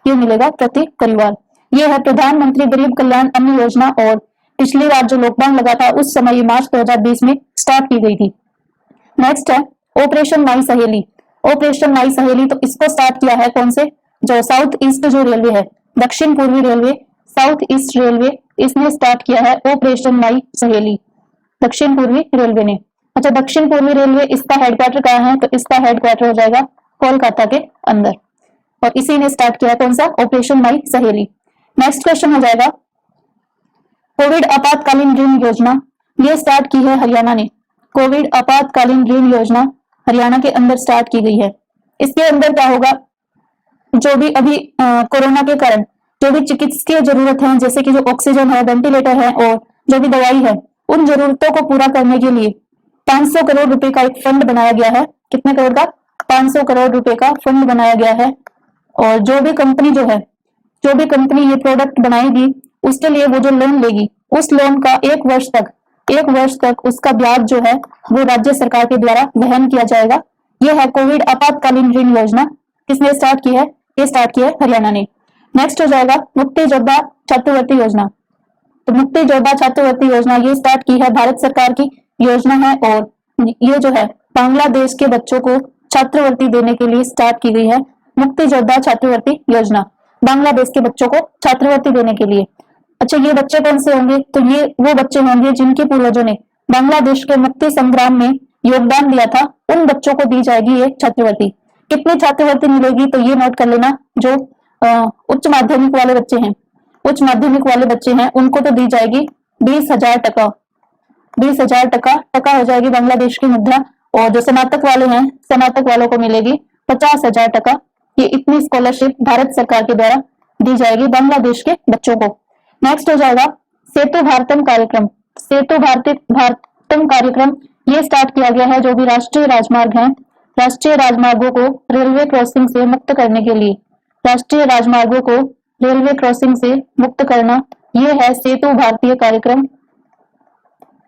ये मिलेगा प्रति परिवार। ये है प्रधानमंत्री गरीब कल्याण अन्न योजना, और पिछली बार जो लॉकडाउन लगा था उस समय मार्च 2020 में स्टार्ट की गई थी। नेक्स्ट है ऑपरेशन माई सहेली। ऑपरेशन माई सहेली, तो इसको स्टार्ट किया है कौन से? जो साउथ ईस्ट जो रेलवे है, दक्षिण पूर्वी रेलवे, साउथ ईस्ट रेलवे, इसने स्टार्ट किया है ऑपरेशन माई सहेली, दक्षिण पूर्वी रेलवे ने। अच्छा, दक्षिण पूर्वी रेलवे इसका हेडक्वार्टर कहाँ है? तो इसका हेडक्वार्टर हो जाएगा कोलकाता के अंदर, और इसी ने स्टार्ट किया कौन सा? ऑपरेशन माई सहेली। नेक्स्ट क्वेश्चन हो जाएगा कोविड आपातकालीन ऋण योजना, ये स्टार्ट की है हरियाणा ने। कोविड आपातकालीन ऋण योजना हरियाणा के अंदर स्टार्ट की गई है। इसके अंदर क्या होगा? जो भी अभी कोरोना के कारण जो भी चिकित्सकीय जरूरत है, जैसे कि जो ऑक्सीजन है, वेंटिलेटर है और जो भी दवाई है, उन जरूरतों को पूरा करने के लिए 500 करोड़ रुपए का एक फंड बनाया गया है। कितने करोड़ का? 500 करोड़ रुपए का फंड बनाया गया है। और जो भी कंपनी जो है, जो भी कंपनी ये प्रोडक्ट बनाएगी उसके लिए वो जो लोन लेगी, उस लोन का 1 वर्ष तक उसका ब्याज जो है वो राज्य सरकार के द्वारा वहन किया जाएगा। ये है कोविड आपातकालीन ऋण योजना। किसने स्टार्ट की है? ये स्टार्ट की है हरियाणा ने। नेक्स्ट हो जाएगा मुक्ति योद्धा छात्रवृत्ति योजना। तो मुक्ति योद्धा छात्रवृत्ति योजना ये स्टार्ट की है भारत सरकार की योजना है, और ये जो है बांग्लादेश के बच्चों को छात्रवृत्ति देने के लिए स्टार्ट की गई है। मुक्ति योद्धा छात्रवृत्ति योजना बांग्लादेश के बच्चों को छात्रवृत्ति देने के लिए। अच्छा, ये बच्चे कौन से होंगे? तो ये वो बच्चे होंगे जिनके पूर्वजों ने बांग्लादेश के मुक्ति संग्राम में योगदान दिया था, उन बच्चों को दी जाएगी ये छात्रवृत्ति। कितनी छात्रवृत्ति मिलेगी? तो ये नोट कर लेना, जो उच्च माध्यमिक वाले बच्चे हैं, उच्च माध्यमिक वाले बच्चे हैं उनको तो दी जाएगी 20,000 टका, 20,000 टका हो जाएगी बांग्लादेश की मुद्रा। और जो स्नातक वाले हैं, स्नातक वालों को मिलेगी 50,000 टका। ये इतनी स्कॉलरशिप भारत सरकार के द्वारा दी जाएगी बांग्लादेश के बच्चों को। नेक्स्ट हो जाएगा सेतु भारतम कार्यक्रम। सेतु भारतम कार्यक्रम ये स्टार्ट किया गया है। जो भी राष्ट्रीय राजमार्ग हैं, राष्ट्रीय राजमार्गों को रेलवे क्रॉसिंग से मुक्त करने के लिए, राष्ट्रीय राजमार्गों को रेलवे क्रॉसिंग से मुक्त करना, ये है सेतु भारतीय कार्यक्रम।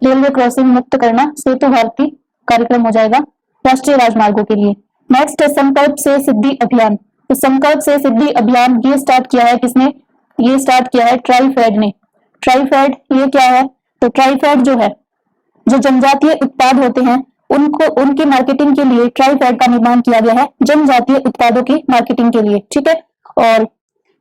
रेलवे क्रॉसिंग मुक्त करना सेतु भारती कार्यक्रम हो जाएगा राष्ट्रीय राजमार्गों के लिए। नेक्स्ट है संकल्प से सिद्धि अभियान। तो संकल्प से सिद्धि अभियान ये स्टार्ट किया है किसने? ये स्टार्ट किया है ट्राइफेड ने। ट्राइफेड ये क्या है? तो ट्राइफेड जो है, जो जनजातीय उत्पाद होते हैं उनको, उनकी मार्केटिंग के लिए ट्राइफेड का निर्माण किया गया है, जनजातीय उत्पादों की मार्केटिंग के लिए। ठीक है, और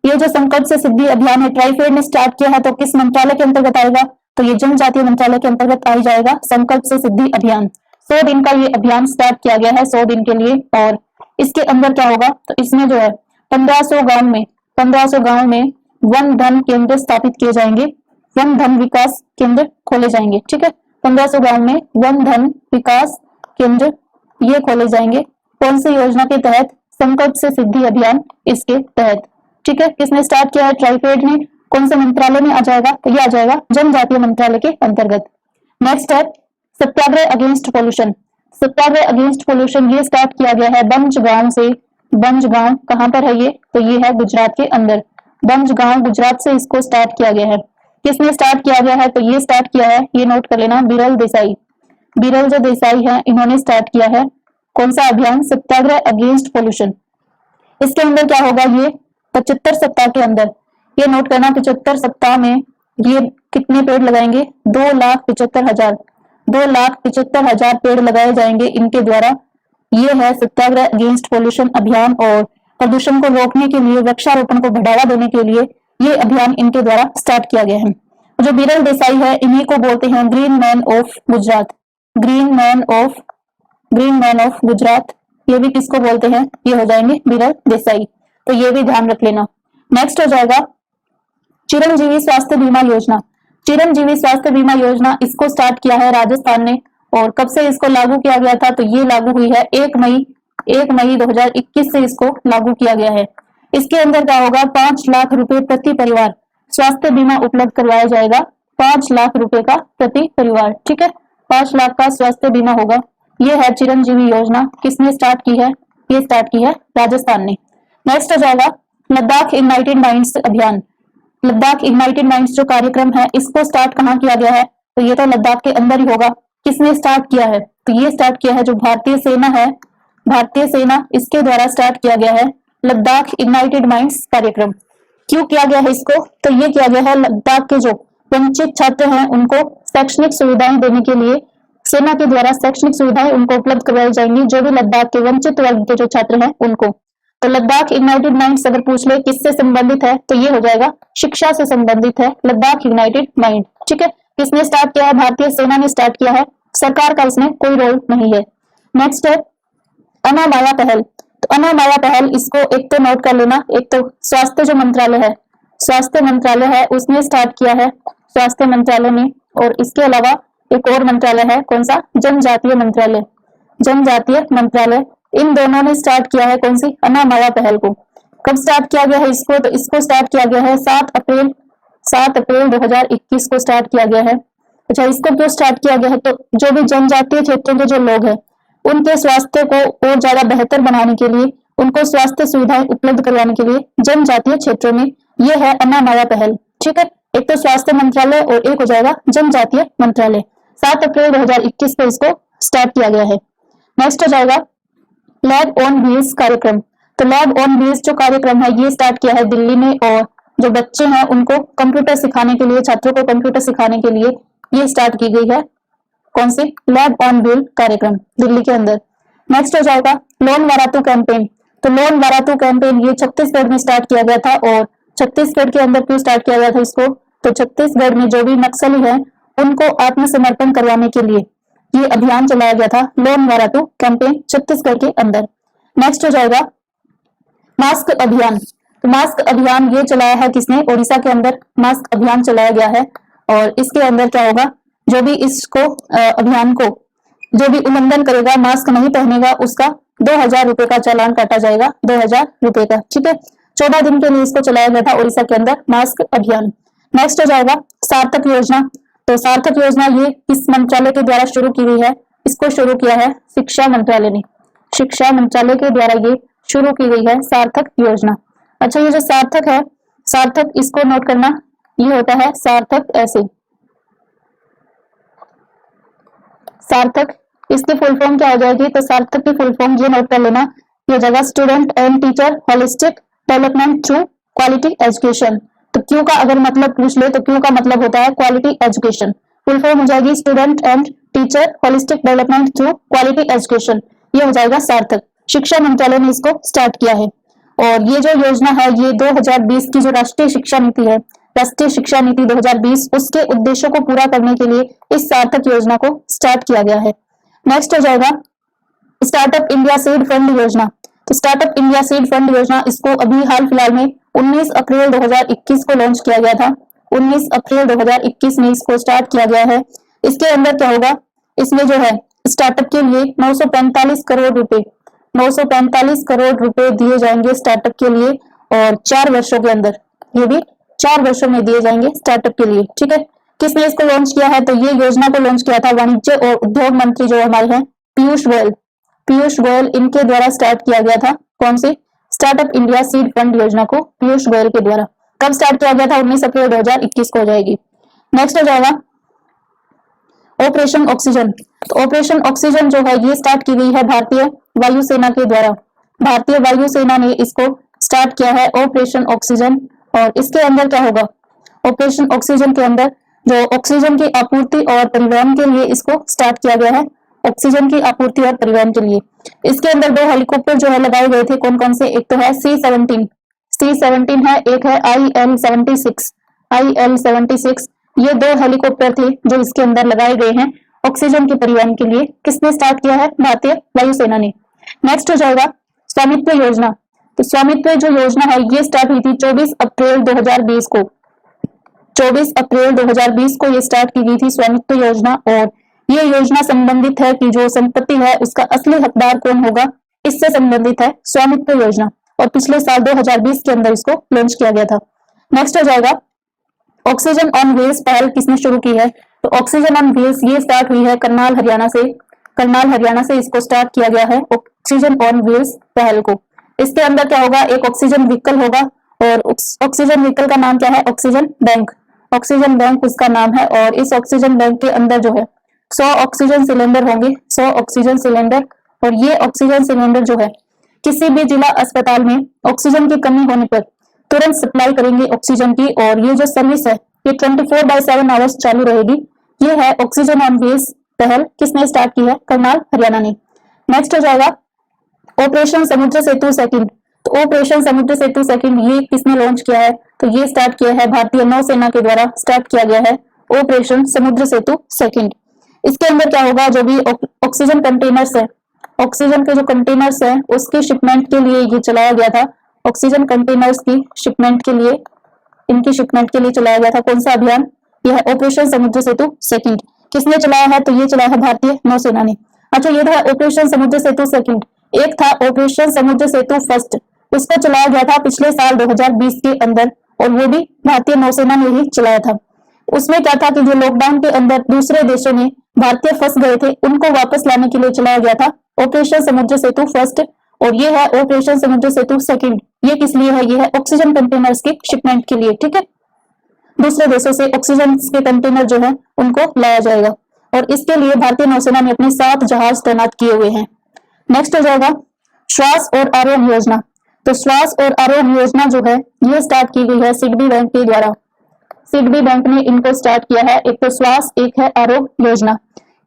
ये जो संकल्प से सिद्धि अभियान है ट्राइफेड ने स्टार्ट किया है, तो किस मंत्रालय के अंतर्गत आएगा? तो ये जनजातीय मंत्रालय के अंतर्गत आ जाएगा संकल्प से सिद्धि अभियान। 100 दिन का ये अभियान स्टार्ट किया गया है, 100 दिन के लिए। और इसके अंदर क्या होगा? तो इसमें जो है 1500 गांव में वन धन केंद्र स्थापित किए जाएंगे, वन धन विकास केंद्र खोले जाएंगे। ठीक है, 1500 गांव में वन धन विकास केंद्र ये खोले जाएंगे। कौन सी योजना के तहत? संकल्प से सिद्धि अभियान इसके तहत। ठीक है, किसने स्टार्ट किया है? ट्राइफेड ने। कौन से मंत्रालय में आ जाएगा? तो ये आ जाएगा जनजातीय मंत्रालय के अंतर्गत। नेक्स्ट है सत्याग्रह अगेंस्ट पोल्यूशन। सत्याग्रह अगेंस्ट पोल्यूशन ये स्टार्ट किया गया है बंजगांव से। बंजगांव कहाँ पर है ये? तो ये है गुजरात के अंदर। बंजगांव गुजरात से इसको स्टार्ट किया गया है। किसने स्टार्ट किया गया है? तो ये स्टार्ट किया है, ये नोट कर लेना, बिरल देसाई। बिरल जो देसाई है इन्होंने स्टार्ट किया है कौन सा अभियान? सत्याग्रह अगेंस्ट पोल्यूशन। इसके अंदर क्या होगा? ये 75 सप्ताह के अंदर, ये नोट करना, 75 सप्ताह में ये कितने पेड़ लगाएंगे? 2,75,000, 2,75,000 पेड़ लगाए जाएंगे इनके द्वारा। ये है सत्याग्रह अगेंस्ट पोल्यूशन अभियान, और प्रदूषण को रोकने के लिए, वृक्षारोपण को बढ़ावा देने के लिए ये अभियान इनके द्वारा स्टार्ट किया गया है। जो बिरल देसाई है इन्हीं को बोलते हैं green man of Gujarat. Green man of Gujarat, ये भी किसको बोलते हैं, ये हो जाएंगे विरल देसाई, तो ये भी ध्यान रख लेना। नेक्स्ट हो जाएगा चिरंजीवी स्वास्थ्य बीमा योजना। चिरंजीवी स्वास्थ्य बीमा योजना इसको स्टार्ट किया है राजस्थान ने, और कब से इसको लागू किया गया था, तो ये लागू हुई है 1 मई 2021 से इसको लागू किया गया है। इसके अंदर क्या होगा, 5 लाख रुपए प्रति परिवार स्वास्थ्य बीमा उपलब्ध करवाया जाएगा, 5 लाख रुपए का प्रति परिवार, ठीक है, 5 लाख का स्वास्थ्य बीमा होगा। ये है चिरंजीवी योजना, किसने स्टार्ट की है, ये स्टार्ट की है राजस्थान ने। नेक्स्ट हो जाएगा लद्दाख इग्नाइटेड माइंड्स अभियान। लद्दाख इग्नाइटेड माइंड्स जो कार्यक्रम है इसको स्टार्ट कहाँ किया गया है, तो ये तो लद्दाख के अंदर ही होगा। किसने स्टार्ट किया है, तो ये स्टार्ट किया है जो भारतीय सेना है, भारतीय सेना, इसके द्वारा स्टार्ट किया गया है लद्दाख इग्नाइटेड माइंड्स कार्यक्रम। क्यों किया गया है इसको, तो ये किया गया है लद्दाख के जो वंचित छात्र हैं उनको शैक्षणिक सुविधाएं देने के लिए सेना के द्वारा शैक्षणिक सुविधाएं उनको उपलब्ध करवाई जाएंगी, जो भी लद्दाख के वंचित वर्ग के जो छात्र हैं उनको। तो लद्दाख इग्नाइटेड माइंड्स अगर पूछ ले किससे संबंधित है, तो ये हो जाएगा शिक्षा से संबंधित है लद्दाख इग्नाइटेड माइंड, ठीक है। किसने स्टार्ट किया है, भारतीय सेना ने स्टार्ट किया है, सरकार का इसमें कोई रोल नहीं है। नेक्स्ट है अनामाया पहल। तो अनामाया पहल, इसको एक तो नोट कर लेना, एक तो स्वास्थ्य जो मंत्रालय है, स्वास्थ्य मंत्रालय है उसने स्टार्ट किया है, स्वास्थ्य मंत्रालय ने, और इसके अलावा एक और मंत्रालय है, कौन सा, जनजातीय मंत्रालय, जनजातीय मंत्रालय, इन दोनों ने स्टार्ट किया है कौन सी, अनामाया पहल को। कब स्टार्ट किया गया है इसको, तो इसको स्टार्ट किया गया है 7 अप्रैल 2021 को स्टार्ट किया गया है। अच्छा, इसको क्यों स्टार्ट किया गया है, तो जो भी जनजातीय क्षेत्रों के जो लोग हैं उनके स्वास्थ्य को और ज्यादा बेहतर बनाने के लिए, उनको स्वास्थ्य सुविधाएं उपलब्ध करवाने के लिए जनजातीय क्षेत्रों में ये है अनामाया पहल, ठीक है। एक तो स्वास्थ्य मंत्रालय और एक हो जाएगा जनजातीय मंत्रालय। 7 अप्रैल 2021 को इसको स्टार्ट किया गया है। नेक्स्ट हो जाएगा लैब ऑन व्हील्स कार्यक्रम। तो लैब ऑन व्हील्स जो कार्यक्रम है ये स्टार्ट किया है दिल्ली में, और जो बच्चे हैं उनको कंप्यूटर सिखाने के लिए, छात्रों को कंप्यूटर सिखाने के लिए ये स्टार्ट की गई है कौन सी, लैब ऑन व्हील कार्यक्रम दिल्ली के अंदर। नेक्स्ट हो जाएगा लोन वारातू कैंपेन। तो लोन वारातू कैंपेन ये छत्तीसगढ़ में स्टार्ट किया गया था, और छत्तीसगढ़ के अंदर क्यों स्टार्ट किया गया था इसको, तो छत्तीसगढ़ में जो भी नक्सली है उनको आत्मसमर्पण करवाने के लिए ये अभियान चलाया गया था, लोन वारातू कैंपेन छत्तीसगढ़ के अंदर। नेक्स्ट हो जाएगा मास्क अभियान। तो मास्क अभियान ये चलाया है किसने, ओडिशा के अंदर मास्क अभियान चलाया गया है, और इसके अंदर क्या होगा, जो भी इसको अभियान को जो भी उल्लंघन करेगा, मास्क नहीं पहनेगा, उसका 2000 रुपए का चालान काटा जाएगा, 2000 रुपए का, ठीक है। 14 दिन के लिए इसको चलाया गया था ओडिशा के अंदर मास्क अभियान। नेक्स्ट हो जाएगा सार्थक योजना। तो सार्थक योजना ये किस मंत्रालय के द्वारा शुरू की गई है, इसको शुरू किया है शिक्षा मंत्रालय ने, शिक्षा मंत्रालय के द्वारा ये शुरू की गई है सार्थक योजना। अच्छा, ये जो सार्थक है, सार्थक इसको नोट करना, ये होता है सार्थक, ऐसे सार्थक, इसकी फुल फॉर्म क्या हो जाएगी, तो सार्थक की फुल फॉर्म ये नोट कर लेना, ये जगह student and teacher holistic development through quality education. तो क्यू का अगर मतलब पूछ ले तो क्यू का मतलब होता है क्वालिटी एजुकेशन, फुल फॉर्म हो जाएगी student and teacher holistic development through quality education, ये हो जाएगा सार्थक। शिक्षा मंत्रालय ने इसको स्टार्ट किया है, और ये जो योजना है ये 2020 की जो राष्ट्रीय शिक्षा नीति है, राष्ट्रीय शिक्षा नीति 2020, उसके उद्देश्यों को पूरा करने के लिए इस सार्थक योजना को स्टार्ट किया गया है। नेक्स्ट हो जाएगा स्टार्टअप इंडिया सीड फंड योजना। तो स्टार्टअप इंडिया सीड फंड योजना, इसको अभी हाल फिलहाल में 19 अप्रैल 2021 को लॉन्च किया गया था, 19 अप्रैल 2021 में इसको स्टार्ट किया गया है। इसके अंदर क्या होगा, इसमें जो है स्टार्टअप के लिए 945 करोड़ रुपए 945 करोड़ रुपए दिए जाएंगे स्टार्टअप के लिए, और 4 वर्षों के अंदर, ये भी 4 वर्षों में दिए जाएंगे स्टार्टअप के लिए, ठीक है। किसने इसको लॉन्च किया है, तो ये योजना को लॉन्च किया था वाणिज्य और उद्योग मंत्री जो हमारे हैं पीयूष गोयल, इनके द्वारा स्टार्ट किया गया था, कौन सी, स्टार्टअप इंडिया सीड फंड योजना को पीयूष गोयल के द्वारा। कब स्टार्ट किया गया था, 19 अप्रैल 2021 को हो जाएगी। नेक्स्ट हो जाएगा ऑपरेशन ऑक्सीजन। तो ऑपरेशन ऑक्सीजन जो है ये स्टार्ट की गई है भारतीय वायुसेना के द्वारा, भारतीय वायुसेना ने इसको स्टार्ट किया है ऑपरेशन ऑक्सीजन। और इसके अंदर क्या होगा, ऑपरेशन ऑक्सीजन के अंदर जो ऑक्सीजन की आपूर्ति और परिवहन के लिए इसको स्टार्ट किया गया है, ऑक्सीजन की आपूर्ति और परिवहन के लिए। इसके अंदर 2 हेलीकॉप्टर जो है लगाए गए थे, कौन कौन से, एक तो है C-17 है, एक है IL-76। ये 2 हेलीकॉप्टर थे जो इसके अंदर लगाए गए हैं, ऑक्सीजन के परिवहन के लिए किसने स्टार्ट किया है? भारतीय वायुसेना ने। नेक्स्ट हो जाएगा स्वामित्व योजना। तो स्वामित्व जो योजना है ये स्टार्ट हुई थी 24 अप्रैल 2020 को। 24 अप्रैल 2020 को ये स्टार्ट की गई थी स्वामित्व योजना, और ये योजना संबंधित है कि जो संपत्ति है उसका असली हकदार कौन होगा, इससे संबंधित है स्वामित्व योजना, और पिछले साल 2020 के अंदर इसको लॉन्च किया गया था। नेक्स्ट हो जाएगा ऑक्सीजन ऑन व्हील्स पहल किसने शुरू की है? तो ऑक्सीजन ऑन व्हील्स ये स्टार्ट हुई है करनाल हरियाणा से। करनाल हरियाणा से इसको स्टार्ट किया गया है ऑक्सीजन ऑन व्हील्स पहल को। इसके अंदर क्या होगा? एक ऑक्सीजन व्हीकल होगा, और ऑक्सीजन व्हीकल का नाम क्या है? Oxygen bank. ऑक्सीजन बैंक उसका नाम है, और इस ऑक्सीजन बैंक के अंदर जो है 100 ऑक्सीजन सिलेंडर होंगे, 100 ऑक्सीजन सिलेंडर। और ये ऑक्सीजन सिलेंडर जो है किसी भी जिला अस्पताल में ऑक्सीजन की कमी होने पर तुरंत सप्लाई करेंगे ऑक्सीजन की, और ये जो सर्विस है ये 24/7 आवर्स चालू रहेगी। ये है ऑक्सीजन ऑन व्हील्स पहल, किसने स्टार्ट की है? करनाल हरियाणा ने। नेक्स्ट हो जाएगा ऑपरेशन समुद्र सेतु सेकंड। तो ऑपरेशन समुद्र सेतु सेकंड ये किसने लॉन्च किया है? तो ये स्टार्ट किया है भारतीय नौसेना के द्वारा स्टार्ट किया गया है ऑपरेशन समुद्र सेतु सेकंड। इसके अंदर क्या होगा? जो भी ऑक्सीजन कंटेनर्स है, ऑक्सीजन के जो कंटेनर्स है उसकी शिपमेंट के लिए ये चलाया गया था। ऑक्सीजन कंटेनर्स की शिपमेंट के लिए, इनकी शिपमेंट के लिए चलाया गया था कौन सा अभियान? यह है ऑपरेशन समुद्र सेतु सेकंड। किसने चलाया है? तो ये चलाया है भारतीय नौसेना ने। अच्छा, ये था ऑपरेशन समुद्र सेतु सेकंड। एक था ऑपरेशन समुद्र सेतु फर्स्ट, उसको चलाया गया था पिछले साल 2020 के अंदर, और वो भी भारतीय नौसेना ने ही चलाया था। उसमें क्या था कि जो लॉकडाउन के अंदर दूसरे देशों में भारतीय फंस गए थे उनको वापस लाने के लिए चलाया गया था ऑपरेशन समुद्र सेतु फर्स्ट, और ये है ऑपरेशन समुद्र सेतु सेकंड। ये किस लिए है? ये है ऑक्सीजन कंटेनर्स की शिपमेंट के लिए। ठीक है, दूसरे देशों से ऑक्सीजन के कंटेनर जो है उनको लाया जाएगा, और इसके लिए भारतीय नौसेना ने अपने 7 जहाज तैनात किए हुए हैं। नेक्स्ट हो जाएगा श्वास और आरोग्य योजना। तो श्वास और आरोग्य योजना जो है ये स्टार्ट की गई है सिडबी बैंक के द्वारा। सिडबी बैंक ने इनको स्टार्ट किया है। एक तो श्वास, एक है आरोग्य योजना।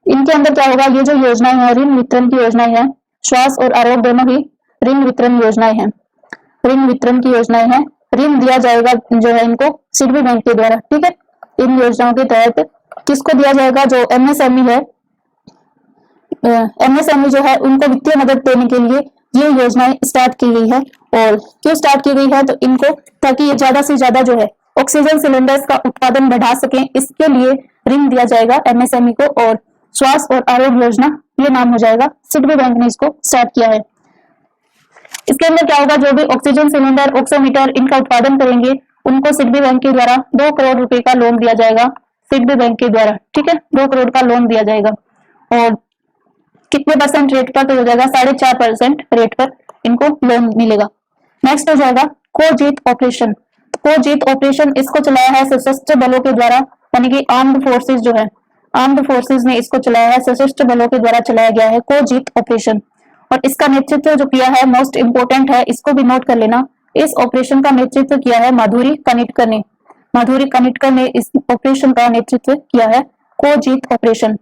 इनके अंदर क्या होगा? ये जो योजनाएं हैं ऋण वितरण की योजनाएं हैं, श्वास और आरोग्य दोनों ही ऋण वितरण योजनाएं हैं। ऋण वितरण की योजनाएं हैं, ऋण दिया जाएगा जो है इनको सिडबी बैंक के द्वारा। ठीक है, इन योजनाओं के तहत किसको दिया जाएगा? जो एमएसएमई है, एमएसएमई जो है उनको वित्तीय मदद देने के लिए ये योजनाएं स्टार्ट की गई है। और क्यों स्टार्ट की गई है? तो इनको ताकि ये ज्यादा से ज्यादा जो है ऑक्सीजन सिलेंडर्स का उत्पादन बढ़ा सके, इसके लिए ऋण दिया जाएगा एमएसएमई को। और श्वास और आरोग्य योजना ये नाम हो जाएगा, सिडबी बैंक ने इसको स्टार्ट किया है। इसके अंदर क्या होगा? जो भी ऑक्सीजन सिलेंडर, ऑक्सीमीटर इनका उत्पादन करेंगे उनको सिडबी बैंक के द्वारा 2 करोड़ रुपए का लोन दिया जाएगा, सिडबी बैंक के द्वारा। ठीक है, 2 करोड़ का लोन दिया जाएगा, और कितने परसेंट रेट पर? तो हो जाएगा 4.5% रेट पर इनको लोन मिलेगा। नेक्स्ट हो जाएगा कोजीत ऑपरेशन। कोजीत ऑपरेशन इसको चलाया है सशस्त्र बलों के द्वारा, यानी कि आर्म्ड फोर्सेस जो है, आर्म्ड फोर्सेस ने इसको चलाया है, सशस्त्र बलों के द्वारा चलाया गया है कोजीत ऑपरेशन। और इसका नेतृत्व जो किया है, मोस्ट इंपोर्टेंट है, इसको भी नोट कर लेना, इस ऑपरेशन का नेतृत्व किया है माधुरी कानिटकर ने। माधुरी कानिटकर ने इस ऑपरेशन का नेतृत्व किया है, कोजीत ऑपरेशन।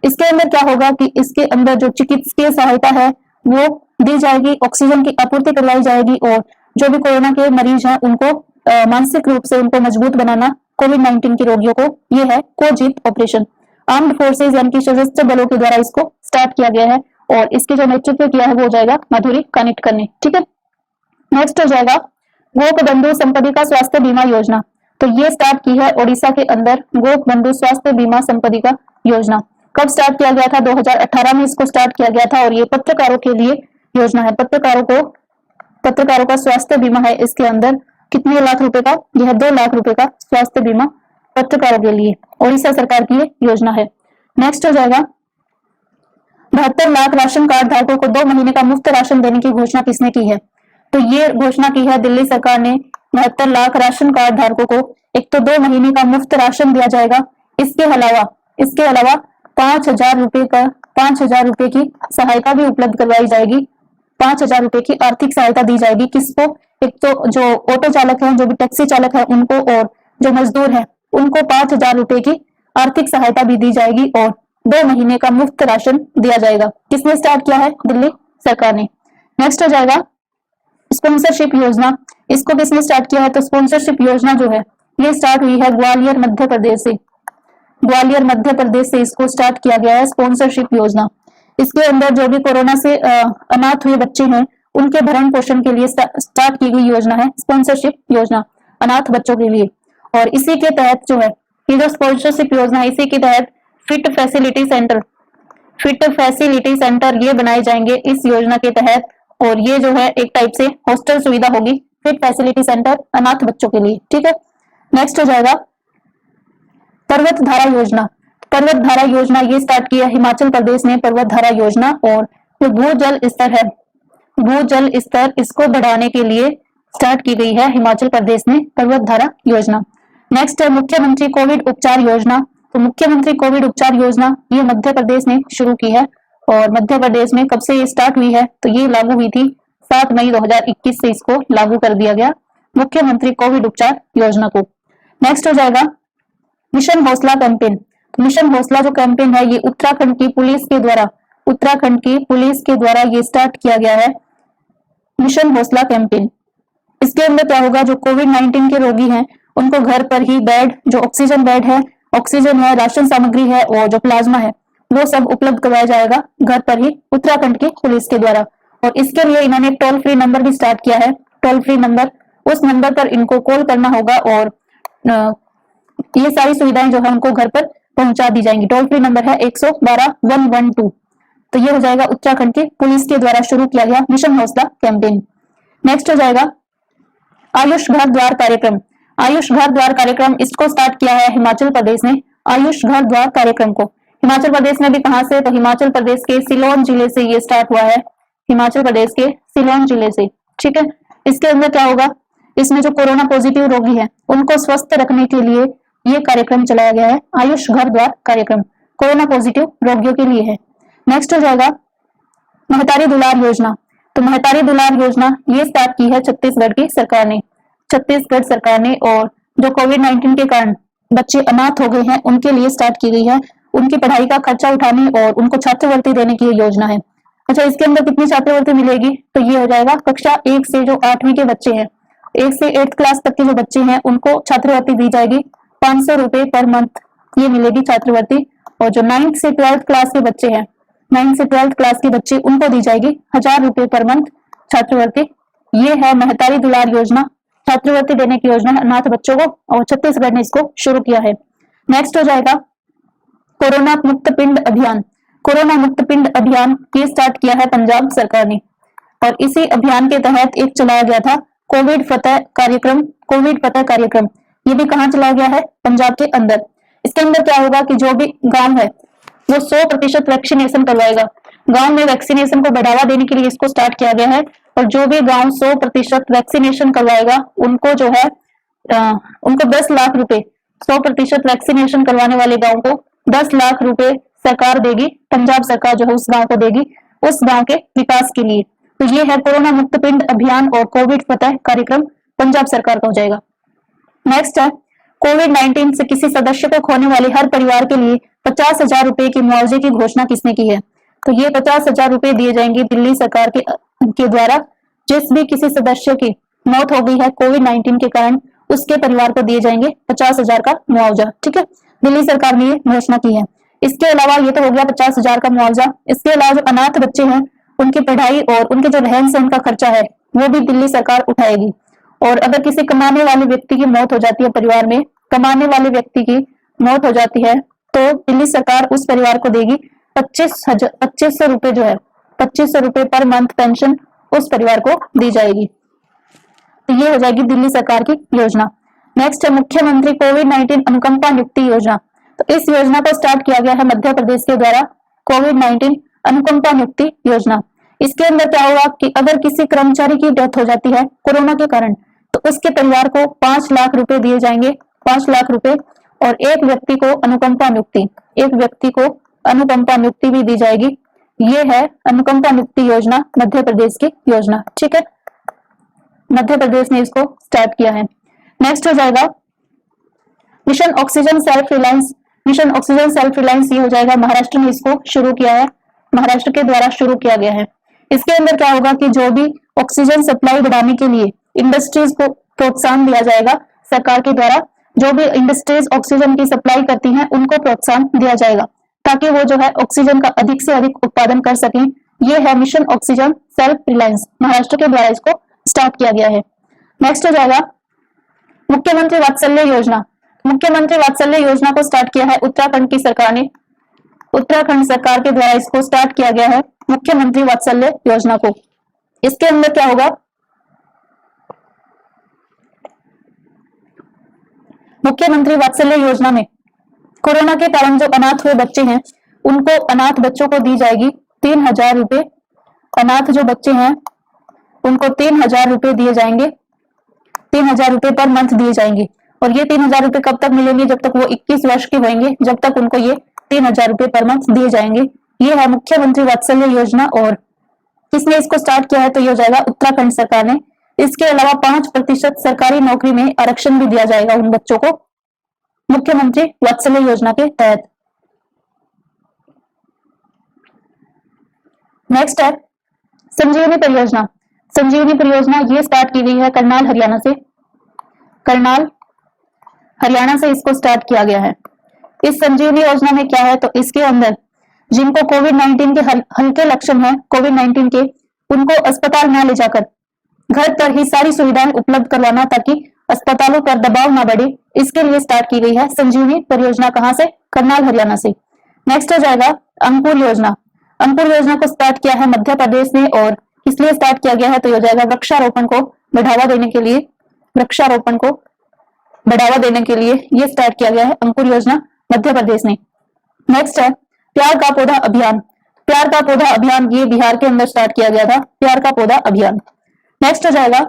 इसके अंदर क्या होगा कि इसके अंदर जो चिकित्सकीय सहायता है वो दी जाएगी, ऑक्सीजन की आपूर्ति करवाई जाएगी, और जो भी कोरोना के मरीज हैं उनको मानसिक रूप से उनको मजबूत बनाना, कोविड-19 के रोगियों को, ये है कोजीत ऑपरेशन। आर्म्ड फोर्सेज यानी कि सशस्त्र बलों के द्वारा इसको स्टार्ट किया गया है, और इसके जो नेतृत्व किया है वो हो जाएगा माधुरी कानिटकर ने। ठीक है, नेक्स्ट हो जाएगा गोप बंधु संपत्तिका स्वास्थ्य बीमा योजना। तो ये स्टार्ट की है ओडिशा के अंदर गोप बंधु स्वास्थ्य बीमा संपत्तिका योजना। कब स्टार्ट किया गया था? 2018 में इसको स्टार्ट किया गया था, और ये पत्रकारों के लिए योजना है। पत्रकारों का स्वास्थ्य बीमा है। इसके अंदर कितने लाख रुपए का? यह 2 लाख रुपए का स्वास्थ्य बीमा पत्रकारों के लिए ओडिशा सरकार की योजना है। नेक्स्ट हो जाएगा 72 लाख राशन कार्ड धारकों को 2 महीने का मुफ्त राशन देने की घोषणा किसने की है? तो ये घोषणा की है दिल्ली सरकार ने। 72 लाख राशन कार्ड धारकों को एक तो 2 महीने का मुफ्त राशन दिया जाएगा, इसके अलावा 5,000 रुपए की सहायता भी उपलब्ध करवाई जाएगी। 5,000 रुपए की आर्थिक सहायता दी जाएगी। किसको? एक तो जो ऑटो चालक है, जो भी टैक्सी चालक है उनको, और जो मजदूर है उनको 5,000 रुपए की आर्थिक सहायता भी दी जाएगी, और 2 महीने का मुफ्त राशन दिया जाएगा। किसने स्टार्ट किया है? दिल्ली सरकार ने। नेक्स्ट हो जाएगा स्पॉन्सरशिप योजना। इसको किसने स्टार्ट किया है? तो स्पॉन्सरशिप योजना जो है ये स्टार्ट हुई है ग्वालियर मध्य प्रदेश से। ग्वालियर मध्य प्रदेश से इसको स्टार्ट किया गया है, स्पॉन्सरशिप योजना। इसके अंदर जो भी कोरोना से अनाथ हुए बच्चे हैं उनके भरण पोषण के लिए स्टार्ट की गई योजना है स्पॉन्सरशिप योजना अनाथ बच्चों के लिए। और इसी के तहत जो है ये जो स्पॉन्सरशिप योजना है इसी के तहत फिट फैसिलिटी सेंटर ये बनाए जाएंगे इस योजना के तहत। और ये जो है एक टाइप से हॉस्टल सुविधा होगी फिट फैसिलिटी सेंटर अनाथ बच्चों के लिए, ठीक है। नेक्स्ट हो जाएगा पर्वत धारा योजना। पर्वत धारा योजना ये स्टार्ट किया हिमाचल प्रदेश ने पर्वत धारा योजना। और जो भूजल स्तर है भूजल स्तर इसको बढ़ाने के लिए स्टार्ट की गई है हिमाचल प्रदेश में पर्वत धारा योजना। नेक्स्ट है मुख्यमंत्री कोविड उपचार योजना। तो मुख्यमंत्री कोविड उपचार योजना ये मध्य प्रदेश ने शुरू की है। और मध्य प्रदेश में कब से ये स्टार्ट हुई है तो ये लागू हुई थी 7 मई 2021 से इसको लागू कर दिया गया मुख्यमंत्री कोविड उपचार योजना को। नेक्स्ट हो जाएगा मिशन हौसला कैंपेन। मिशन हौसला जो कैंपेन है ये उत्तराखंड की पुलिस के द्वारा ये स्टार्ट किया गया है मिशन हौसला कैंपेन। इसके अंदर क्या होगा जो कोविड-19 के रोगी हैं उनको घर पर ही बेड जो ऑक्सीजन है, राशन सामग्री है और जो प्लाज्मा है वो सब उपलब्ध करवाया जाएगा घर पर ही उत्तराखंड की पुलिस के द्वारा। और इसके लिए इन्होंने टोल फ्री नंबर भी स्टार्ट किया है। टोल फ्री नंबर उस नंबर पर इनको कॉल करना होगा और ये सारी सुविधाएं जो है उनको घर पर पहुंचा दी जाएंगी। टोल फ्री नंबर है 112-112। तो ये हो जाएगा उत्तराखंड की पुलिस के द्वारा शुरू किया गया मिशन हौसला कैंपेन। नेक्स्ट हो जाएगा आयुष घर द्वार कार्यक्रम। आयुष घर द्वार कार्यक्रम इसको स्टार्ट किया है हिमाचल प्रदेश ने। आयुष घर द्वार कार्यक्रम को हिमाचल प्रदेश में भी कहां से तो हिमाचल प्रदेश के सिलोन जिले से ये स्टार्ट हुआ है। हिमाचल प्रदेश के सिलोन जिले से, ठीक है। इसके अंदर क्या होगा इसमें जो कोरोना पॉजिटिव रोगी है उनको स्वस्थ रखने के लिए ये कार्यक्रम चलाया गया है। आयुष घर द्वार कार्यक्रम कोरोना पॉजिटिव रोगियों के लिए है। नेक्स्ट हो जाएगा महतारी दुलार योजना। तो महतारी दुलार योजना ये स्टार्ट की है छत्तीसगढ़ सरकार ने। और जो कोविड-19 के कारण बच्चे अनाथ हो गए हैं उनके लिए स्टार्ट की गई है। उनकी पढ़ाई का खर्चा उठाने और उनको छात्रवृत्ति देने की योजना है। अच्छा, इसके अंदर कितनी छात्रवृत्ति मिलेगी तो ये हो जाएगा कक्षा 1 से जो 8वीं के बच्चे हैं 1 से 8th क्लास तक के जो बच्चे हैं उनको छात्रवृत्ति दी जाएगी 500 रुपए पर मंथ ये मिलेगी छात्रवृत्ति। और जो 9th से 12th क्लास के बच्चे हैं 9th से 12th क्लास के बच्चे उनको दी जाएगी 1000 रुपए पर मंथ छात्रवृत्ति। ये है महतारी दुलार योजना, छात्रवृत्ति देने की योजना अनाथ बच्चों को और छत्तीसगढ़ ने इसको शुरू किया है। नेक्स्ट हो जाएगा कोरोना मुक्त पिंड अभियान। कोरोना मुक्त पिंड अभियान ये स्टार्ट किया है पंजाब सरकार ने। और इसी अभियान के तहत एक चलाया गया था कोविड फतह कार्यक्रम। ये भी कहाँ चलाया गया है पंजाब के अंदर। इसके अंदर क्या होगा कि जो भी गांव है वो 100% वैक्सीनेशन करवाएगा। गांव में वैक्सीनेशन को बढ़ावा देने के लिए इसको स्टार्ट किया गया है। और जो भी गांव 100% वैक्सीनेशन करवाएगा उनको जो है उनको 10 लाख रुपए 100% वैक्सीनेशन करवाने वाले गांव को 10 लाख रुपए सरकार देगी। पंजाब सरकार जो है उस गांव को देगी उस गांव के विकास के लिए। तो ये है कोरोना मुक्त पिंड अभियान और कोविड फतह कार्यक्रम पंजाब सरकार का हो जाएगा। नेक्स्ट है कोविड-19 से किसी सदस्य को खोने वाले हर परिवार के लिए 50,000 रुपए की मुआवजे की घोषणा किसने की है तो ये 50,000 रुपए दिए जाएंगे दिल्ली सरकार के द्वारा। जिस भी किसी सदस्य की मौत हो गई है कोविड-19 के कारण उसके परिवार को दिए जाएंगे 50,000 का मुआवजा, ठीक है। दिल्ली सरकार ने ये घोषणा की है। इसके अलावा ये तो हो गया 50,000 का मुआवजा। इसके अलावा जो अनाथ बच्चे हैं उनकी पढ़ाई और उनके जो रहन सहन का खर्चा है वो भी दिल्ली सरकार उठाएगी। और अगर किसी कमाने वाले व्यक्ति की मौत हो जाती है परिवार में कमाने वाले व्यक्ति की मौत हो जाती है तो दिल्ली सरकार उस परिवार को देगी 2500 रुपए जो है 2500 रुपए पर मंथ पेंशन उस परिवार को दी जाएगी। तो ये हो जाएगी दिल्ली सरकार की योजना। नेक्स्ट है मुख्यमंत्री कोविड-19 अनुकंपा नियुक्ति योजना। तो इस योजना को स्टार्ट किया गया है मध्य प्रदेश के द्वारा कोविड-19 अनुकंपा नियुक्ति योजना। इसके अंदर क्या होगा कि अगर किसी कर्मचारी की डेथ हो जाती है कोरोना के कारण तो उसके परिवार को 5 लाख रुपए दिए जाएंगे 5 लाख रुपए। और एक व्यक्ति को अनुकंपा नियुक्ति भी दी जाएगी। ये है अनुकंपा नियुक्ति योजना मध्य प्रदेश की योजना, ठीक है। मध्य प्रदेश ने इसको स्टार्ट किया है। नेक्स्ट हो जाएगा मिशन ऑक्सीजन सेल्फ रिलायंस ये हो जाएगा महाराष्ट्र ने इसको शुरू किया है, महाराष्ट्र के द्वारा शुरू किया गया है। इसके अंदर क्या होगा कि जो भी ऑक्सीजन सप्लाई बढ़ाने के लिए इंडस्ट्रीज को प्रोत्साहन दिया जाएगा सरकार के द्वारा। जो भी इंडस्ट्रीज ऑक्सीजन की सप्लाई करती हैं उनको प्रोत्साहन दिया जाएगा ताकि वो जो है ऑक्सीजन का अधिक से अधिक उत्पादन कर सकें। ये है mission oxygen self reliance, Maharashtra के द्वारा इसको स्टार्ट किया गया है। नेक्स्ट हो जाएगा मुख्यमंत्री वात्सल्य योजना। मुख्यमंत्री वात्सल्य योजना को स्टार्ट किया है उत्तराखंड की सरकार ने। उत्तराखंड सरकार के द्वारा इसको स्टार्ट किया गया है मुख्यमंत्री वात्सल्य योजना को। इसके अंदर क्या होगा, मुख्यमंत्री वात्सल्य योजना में कोरोना के कारण जो अनाथ हुए बच्चे हैं उनको, अनाथ बच्चों को दी जाएगी 3,000 रुपए। अनाथ जो बच्चे हैं उनको 3,000 रुपए दिए जाएंगे, 3,000 रुपए पर मंथ दिए जाएंगे। और ये 3,000 रुपए कब तक मिलेंगे, जब तक वो 21 वर्ष के होंगे, जब तक उनको ये 3,000 रुपए पर मंथ दिए जाएंगे। ये है मुख्यमंत्री वात्सल्य योजना। और किसने इसको स्टार्ट किया है, तो ये हो जाएगा उत्तराखंड सरकार ने। इसके अलावा 5% सरकारी नौकरी में आरक्षण भी दिया जाएगा उन बच्चों को मुख्यमंत्री वात्सल्य योजना के तहत। नेक्स्ट है संजीवनी परियोजना। संजीवनी परियोजना ये स्टार्ट की गई है करनाल हरियाणा से। करनाल हरियाणा से इसको स्टार्ट किया गया है। इस संजीवनी योजना में क्या है, तो इसके अंदर जिनको कोविड-19 के हल्के लक्षण है कोविड-19 के, उनको अस्पताल न ले जाकर घर पर ही सारी सुविधाएं उपलब्ध करवाना ताकि अस्पतालों पर दबाव ना बढ़े, इसके लिए स्टार्ट की गई है संजीवनी परियोजना। कहां से, करनाल हरियाणा से। नेक्स्ट हो जाएगा अंकुर योजना। अंकुर योजना को स्टार्ट किया है मध्य प्रदेश ने। और किस लिए स्टार्ट किया गया है, तो हो जाएगा वृक्षारोपण को बढ़ावा देने के लिए। वृक्षारोपण को बढ़ावा देने के लिए ये स्टार्ट किया गया है अंकुर योजना मध्य प्रदेश ने। नेक्स्ट है प्यार का पौधा अभियान। प्यार का पौधा अभियान ये बिहार के अंदर स्टार्ट किया गया था, प्यार का पौधा अभियान। नेक्स्ट हो जाएगा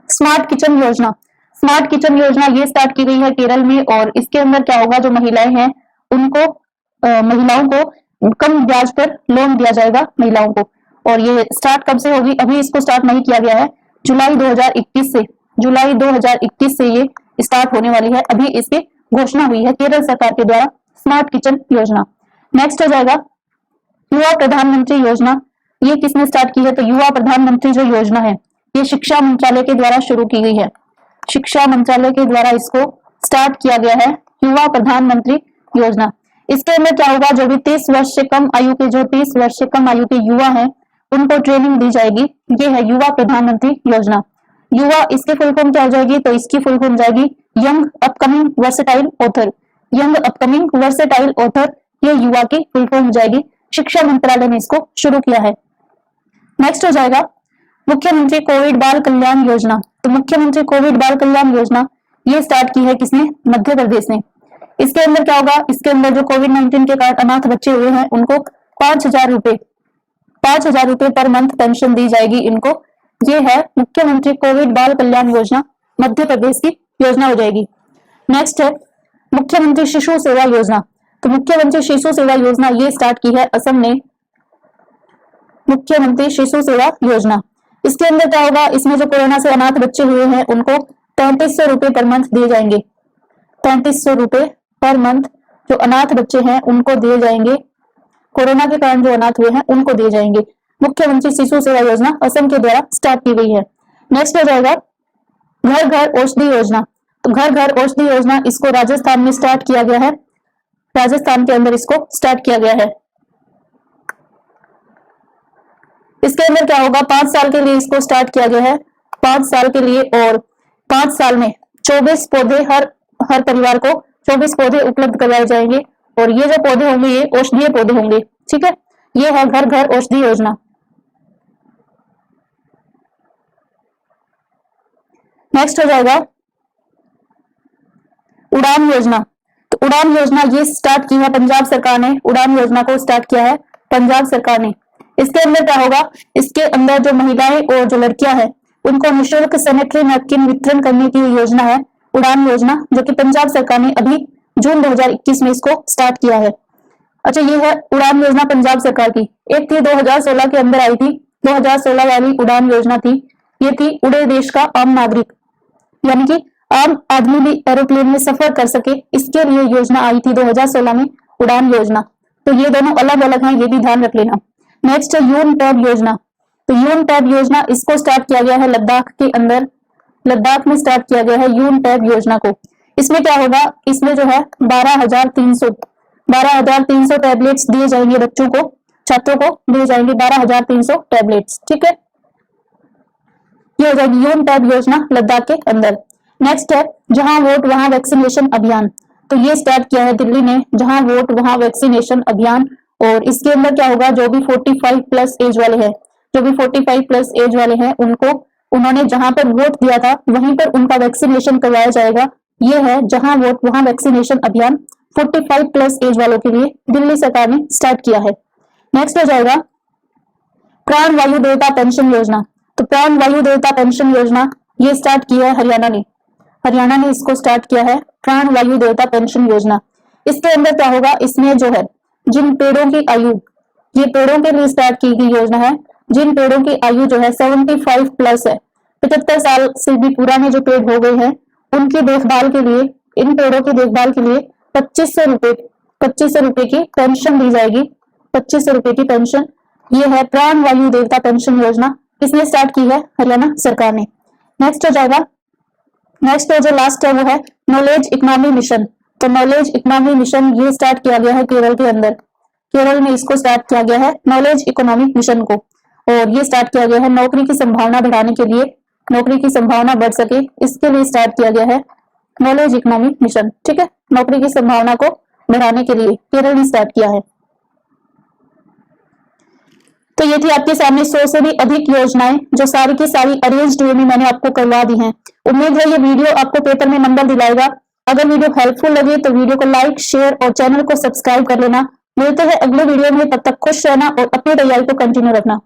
स्मार्ट किचन योजना। स्मार्ट किचन योजना ये स्टार्ट की गई है केरल में। और इसके अंदर क्या होगा, जो महिलाएं हैं उनको महिलाओं को कम ब्याज पर लोन दिया जाएगा महिलाओं को। और ये स्टार्ट कब से होगी, अभी इसको स्टार्ट नहीं किया गया है, जुलाई 2021 से, जुलाई 2021 से ये स्टार्ट होने वाली है। अभी इसकी घोषणा हुई है केरल सरकार के द्वारा, स्मार्ट किचन योजना। नेक्स्ट हो जाएगा युवा प्रधानमंत्री योजना। ये किसने स्टार्ट की है, तो युवा प्रधानमंत्री जो योजना है ये शिक्षा मंत्रालय के द्वारा शुरू की गई है। शिक्षा मंत्रालय के द्वारा इसको स्टार्ट किया गया है युवा प्रधानमंत्री योजना। इसके अंदर क्या होगा, जो भी 30 वर्ष से कम आयु के, जो 30 वर्ष से कम आयु के युवा हैं उनको ट्रेनिंग दी जाएगी। ये है युवा प्रधानमंत्री योजना। युवा इसकी फुल फॉर्म क्या हो जाएगी, तो इसकी फुल फॉर्म जाएगी young upcoming versatile author. Young upcoming versatile author ये युवा की फुल फॉर्म हो जाएगी। शिक्षा मंत्रालय ने इसको शुरू किया है। नेक्स्ट हो जाएगा मुख्यमंत्री कोविड बाल कल्याण योजना। तो मुख्यमंत्री कोविड बाल कल्याण योजना ये स्टार्ट की है किसने, मध्य प्रदेश ने। इसके अंदर क्या होगा, इसके अंदर जो कोविड-19 के कारण अनाथ बच्चे हुए हैं उनको 5,000 रुपए पर मंथ पेंशन दी जाएगी इनको। ये है मुख्यमंत्री कोविड बाल कल्याण योजना, मध्य प्रदेश की योजना हो जाएगी। नेक्स्ट है मुख्यमंत्री शिशु सेवा योजना। तो मुख्यमंत्री शिशु सेवा योजना ये स्टार्ट की है असम ने, मुख्यमंत्री शिशु सेवा योजना। इसके अंदर क्या होगा, इसमें जो कोरोना से अनाथ बच्चे हुए हैं उनको 3,300 रुपए पर मंथ दिए जाएंगे। 3,300 रुपए पर मंथ जो अनाथ बच्चे हैं उनको दिए जाएंगे, कोरोना के कारण जो अनाथ हुए हैं उनको दिए जाएंगे। मुख्यमंत्री शिशु सेवा योजना असम के द्वारा स्टार्ट की गई है। नेक्स्ट हो जाएगा घर घर औषधि योजना। तो घर घर औषधि योजना इसको राजस्थान में स्टार्ट किया गया है, राजस्थान के अंदर इसको स्टार्ट किया गया है। इसके अंदर क्या होगा, 5 साल के लिए इसको स्टार्ट किया गया है, 5 साल के लिए। और 5 साल में 24 पौधे हर परिवार को 24 पौधे उपलब्ध करवाए जाएंगे। और ये जो पौधे होंगे ये औषधीय पौधे होंगे, ठीक है। ये है घर घर औषधि योजना। नेक्स्ट हो जाएगा उड़ान योजना। तो उड़ान योजना ये स्टार्ट की है पंजाब सरकार ने, उड़ान योजना को स्टार्ट किया है पंजाब सरकार ने। इसके अंदर क्या होगा, इसके अंदर जो महिलाएं और जो लड़कियां हैं उनको निःशुल्क सैनिटरी नैपकिन वितरण करने की योजना है उड़ान योजना, जो कि पंजाब सरकार ने अभी जून 2021 में इसको स्टार्ट किया है। अच्छा, ये है उड़ान योजना पंजाब सरकार की। एक थी 2016 के अंदर आई थी, 2016 वाली उड़ान योजना थी, ये थी उड़े देश का आम नागरिक, यानी कि आम आदमी भी एरोप्लेन में सफर कर सके, इसके लिए योजना आई थी 2016 में उड़ान योजना। तो ये दोनों अलग अलग हैं, ये भी ध्यान रख लेना। नेक्स्ट है यून टैब योजना। तो यून टैब योजना इसको स्टार्ट किया गया है लद्दाख के अंदर, लद्दाख में स्टार्ट किया गया है यून टैब योजना को। इसमें क्या होगा, इसमें जो है 12,300 टैबलेट्स दिए जाएंगे बच्चों को, छात्रों को दिए जाएंगे 12,300 टैबलेट्स। ठीक है, ये हो जाएगी यून टैब योजना लद्दाख के अंदर। नेक्स्ट है जहां वोट वहां वैक्सीनेशन अभियान। तो ये स्टार्ट किया है दिल्ली ने, जहां वोट वहां वैक्सीनेशन अभियान। और इसके अंदर क्या होगा, जो भी 45 प्लस एज वाले हैं, जो भी 45 प्लस एज वाले हैं, उनको उन्होंने जहां पर वोट दिया था वहीं पर उनका वैक्सीनेशन करवाया जाएगा। ये है जहां वोट वहां वैक्सीनेशन अभियान 45 प्लस एज वालों के लिए दिल्ली सरकार ने स्टार्ट किया है। नेक्स्ट हो जाएगा प्राण वायु देवता पेंशन योजना। तो प्राण वायु देवता पेंशन योजना ये स्टार्ट की है हरियाणा ने, हरियाणा ने इसको स्टार्ट किया है प्राण वायु देवता पेंशन योजना। इसके अंदर क्या होगा, इसमें जो है जिन पेड़ों की आयु, ये पेड़ों के लिए स्टार्ट की गई योजना है, जिन पेड़ों की आयु जो है 75 प्लस है, 75 साल से भी पुराने जो पेड़ हो गए हैं, उनकी देखभाल के लिए, इन पेड़ों की देखभाल के लिए 2500 रुपए की पेंशन दी जाएगी। 2500 रुपए की पेंशन, ये है प्राण वायु देवता पेंशन योजना, इसने स्टार्ट की है हरियाणा सरकार ने। नेक्स्ट हो जाएगा, नेक्स्ट जो लास्ट है वो है नॉलेज इकोनॉमी मिशन। तो नॉलेज इकोनॉमी मिशन ये स्टार्ट किया गया है केरल के अंदर, केरल में इसको स्टार्ट किया गया है नॉलेज इकोनॉमी मिशन को। और ये स्टार्ट किया गया है नौकरी की संभावना बढ़ाने के लिए, नौकरी की संभावना बढ़ सके इसके लिए स्टार्ट किया गया है नॉलेज इकोनॉमी मिशन। ठीक है, नौकरी की संभावना को बढ़ाने के लिए केरल ने स्टार्ट किया है। तो ये थी आपके सामने 100 से भी अधिक योजनाएं जो सारी की सारी अरेंज्ड वे में मैंने आपको करवा दी हैं। उम्मीद है ये वीडियो आपको पेपर में नंबर दिलाएगा। अगर वीडियो हेल्पफुल लगे तो वीडियो को लाइक, शेयर और चैनल को सब्सक्राइब कर लेना। मिलते हैं अगले वीडियो में, तब तक खुश रहना और अपनी तैयारी को कंटिन्यू रखना।